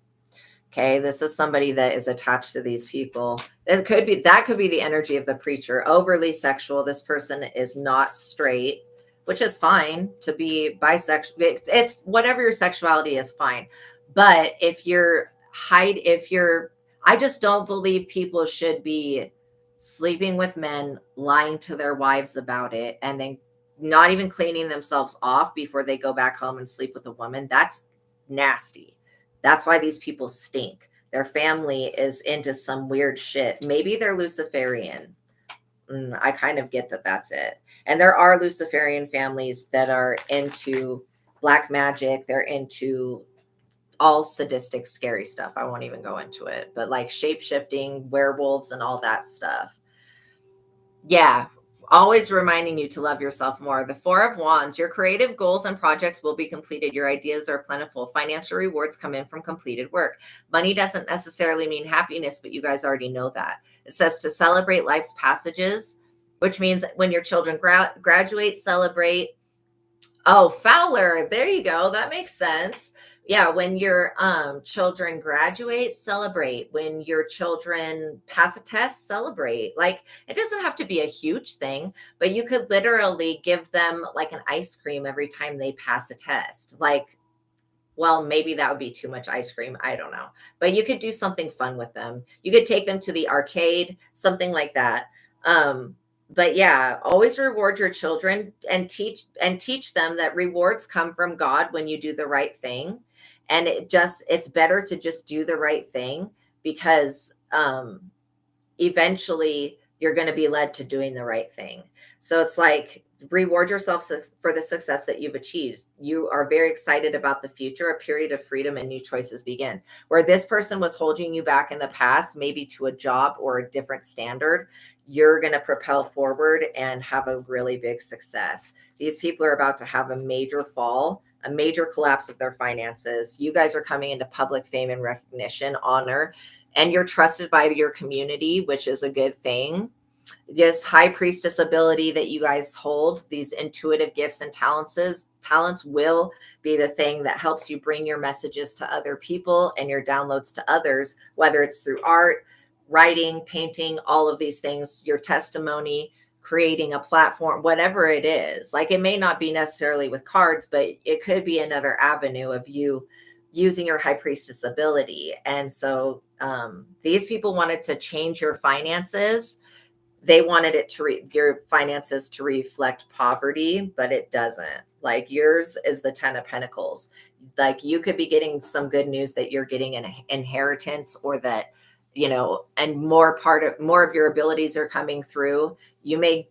Okay, this is somebody that is attached to these people. That could be the energy of the preacher. Overly sexual. This person is not straight, which is fine. To be bisexual, it's whatever your sexuality is, fine. But I just don't believe people should be sleeping with men, lying to their wives about it, and then not even cleaning themselves off before they go back home and sleep with a woman. That's nasty. That's why these people stink. Their family is into some weird shit. Maybe they're Luciferian. I kind of get that that's it. And there are Luciferian families that are into black magic. They're into all sadistic, scary stuff. I won't even go into it. But like shape-shifting, werewolves, and all that stuff. Yeah. Always reminding you to love yourself more. The Four of Wands, your creative goals and projects will be completed. Your ideas are plentiful. Financial rewards come in from completed work. Money doesn't necessarily mean happiness, but you guys already know that. It says to celebrate life's passages, which means when your children graduate, celebrate. Oh, Fowler, there you go. That makes sense. Yeah, when your children graduate, celebrate. When your children pass a test, celebrate. Like, it doesn't have to be a huge thing, but you could literally give them like an ice cream every time they pass a test. Like, well, maybe that would be too much ice cream. I don't know. But you could do something fun with them. You could take them to the arcade, something like that. But yeah, always reward your children and teach them that rewards come from God when you do the right thing. And it's better to just do the right thing, because eventually you're going to be led to doing the right thing. So it's like, reward yourself for the success that you've achieved. You are very excited about the future. A period of freedom and new choices begin. Where this person was holding you back in the past, maybe to a job or a different standard, you're going to propel forward and have a really big success. These people are about to have a major fall, a major collapse of their finances. You guys are coming into public fame and recognition, honor, and you're trusted by your community, which is a good thing. This high priestess ability that you guys hold, these intuitive gifts and talents will be the thing that helps you bring your messages to other people and your downloads to others, whether it's through art, writing, painting, all of these things, your testimony, creating a platform, whatever it is. Like, it may not be necessarily with cards, but it could be another avenue of you using your high priestess ability. And so these people wanted to change your finances. They wanted it your finances to reflect poverty, but it doesn't. Like, yours is the 10 of Pentacles. Like, you could be getting some good news that you're getting an inheritance, or that, and more of your abilities are coming through. You may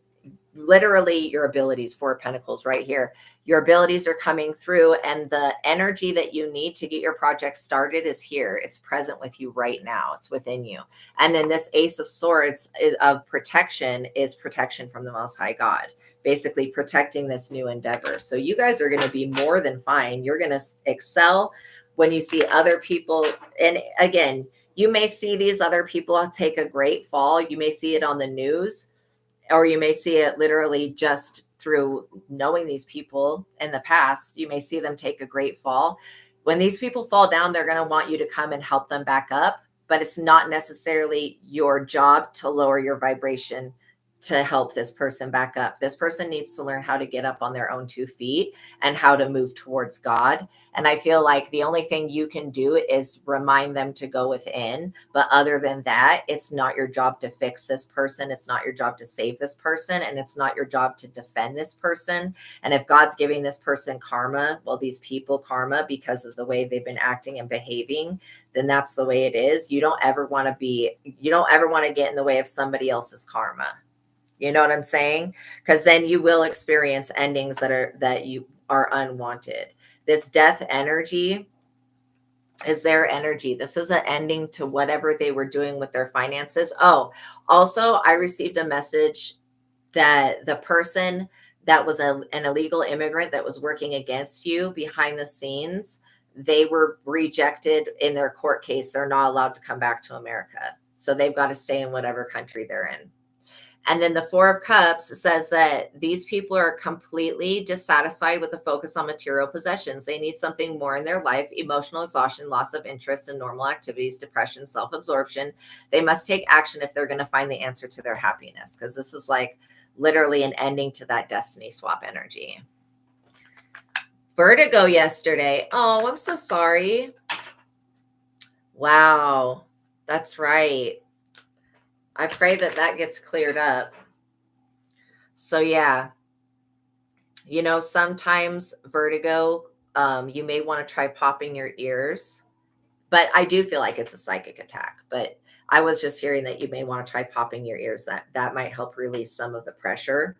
literally, your abilities, 4 of Pentacles right here, your abilities are coming through, and the energy that you need to get your project started is here. It's present with you right now. It's within you. And then this Ace of Swords of protection is protection from the Most High God, basically protecting this new endeavor. So you guys are going to be more than fine. You're going to excel when you see other people. And again, you may see these other people take a great fall. You may see it on the news, or you may see it literally just through knowing these people in the past. You may see them take a great fall. When these people fall down, they're going to want you to come and help them back up, but it's not necessarily your job to lower your vibration to help this person back up. This person needs to learn how to get up on their own 2 feet and how to move towards God. And I feel like the only thing you can do is remind them to go within. But other than that, it's not your job to fix this person. It's not your job to save this person. And it's not your job to defend this person. And if God's giving this person karma, well, these people karma because of the way they've been acting and behaving, then that's the way it is. You don't ever want to get in the way of somebody else's karma. You know what I'm saying? Because then you will experience endings that you are unwanted. This death energy is their energy. This is an ending to whatever they were doing with their finances. Oh, also, I received a message that the person that was an illegal immigrant that was working against you behind the scenes, they were rejected in their court case. They're not allowed to come back to America. So they've got to stay in whatever country they're in. And then the Four of Cups says that these people are completely dissatisfied with the focus on material possessions. They need something more in their life: emotional exhaustion, loss of interest in normal activities, depression, self-absorption. They must take action if they're going to find the answer to their happiness, because this is like literally an ending to that destiny swap energy. Vertigo yesterday. Oh, I'm so sorry. Wow. That's right. I pray that that gets cleared up. So yeah, you know, sometimes vertigo, you may want to try popping your ears, but I do feel like it's a psychic attack. But I was just hearing that you may want to try popping your ears. That might help release some of the pressure.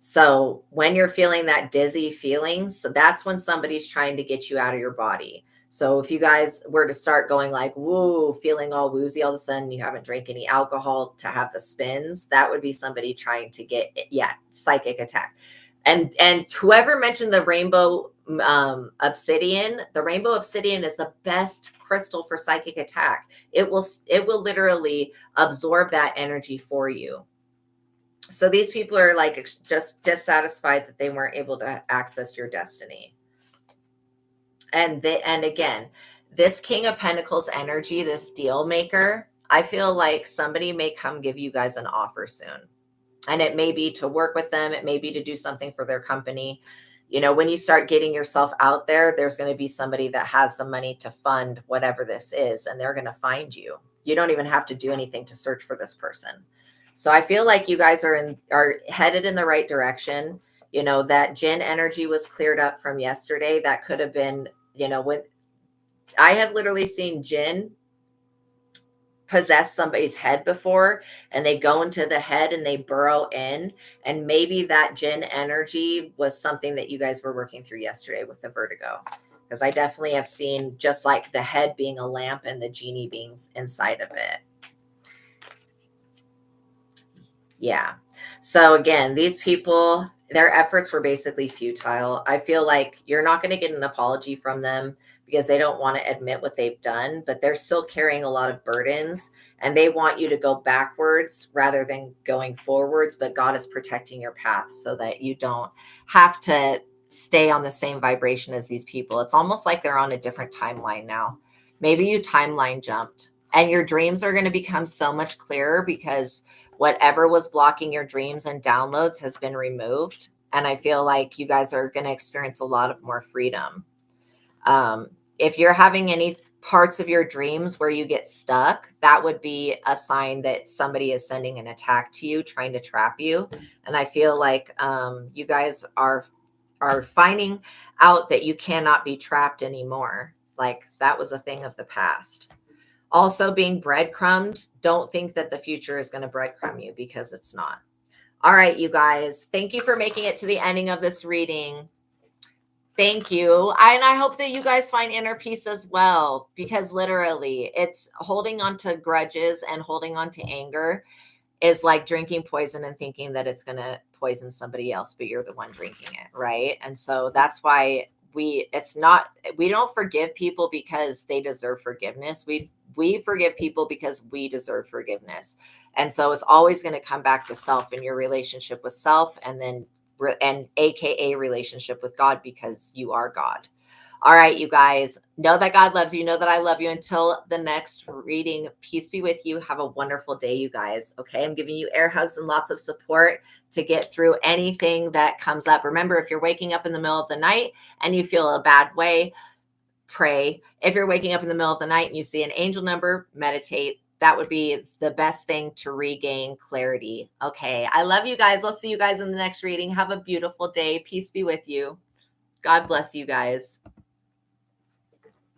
So when you're feeling that dizzy feeling, so that's when somebody's trying to get you out of your body. So if you guys were to start going like, woo, feeling all woozy all of a sudden, you haven't drank any alcohol to have the spins, that would be somebody trying to get, psychic attack. And whoever mentioned the rainbow obsidian, the rainbow obsidian is the best crystal for psychic attack. It will literally absorb that energy for you. So these people are like just dissatisfied that they weren't able to access your destiny. And again, this King of Pentacles energy, this deal maker, I feel like somebody may come give you guys an offer soon. And it may be to work with them. It may be to do something for their company. You know, when you start getting yourself out there, there's going to be somebody that has the money to fund whatever this is, and they're going to find you. You don't even have to do anything to search for this person. So I feel like you guys are headed in the right direction. You know, that Jinn energy was cleared up from yesterday. That could have been, you know, when I have literally seen Jinn possess somebody's head before, and they go into the head and they burrow in, and maybe that Jinn energy was something that you guys were working through yesterday with the vertigo, because I definitely have seen just like the head being a lamp and the genie being inside of it. Yeah. So again, these people, their efforts were basically futile. I feel like you're not going to get an apology from them because they don't want to admit what they've done, but they're still carrying a lot of burdens, and they want you to go backwards rather than going forwards. But God is protecting your path so that you don't have to stay on the same vibration as these people. It's almost like they're on a different timeline now. Maybe you timeline jumped, and your dreams are going to become so much clearer because whatever was blocking your dreams and downloads has been removed. And I feel like you guys are going to experience a lot of more freedom. If you're having any parts of your dreams where you get stuck, that would be a sign that somebody is sending an attack to you, trying to trap you. And I feel like you guys are finding out that you cannot be trapped anymore. Like that was a thing of the past. Also, being breadcrumbed, don't think that the future is going to breadcrumb you, because it's not. All right, you guys, thank you for making it to the ending of this reading. Thank you. And I hope that you guys find inner peace as well, because literally it's holding on to grudges and holding on to anger is like drinking poison and thinking that it's going to poison somebody else, but you're the one drinking it, right? And so that's why we don't forgive people because they deserve forgiveness. We forgive people because we deserve forgiveness. And so it's always going to come back to self and your relationship with self, and then AKA relationship with God, because you are God. All right, you guys, know that God loves you. Know that I love you. Until the next reading, peace be with you. Have a wonderful day, you guys. Okay, I'm giving you air hugs and lots of support to get through anything that comes up. Remember, if you're waking up in the middle of the night and you feel a bad way, pray. If you're waking up in the middle of the night and you see an angel number, meditate. That would be the best thing to regain clarity. Okay, I love you guys. I'll see you guys in the next reading. Have a beautiful day. Peace be with you. God bless you guys.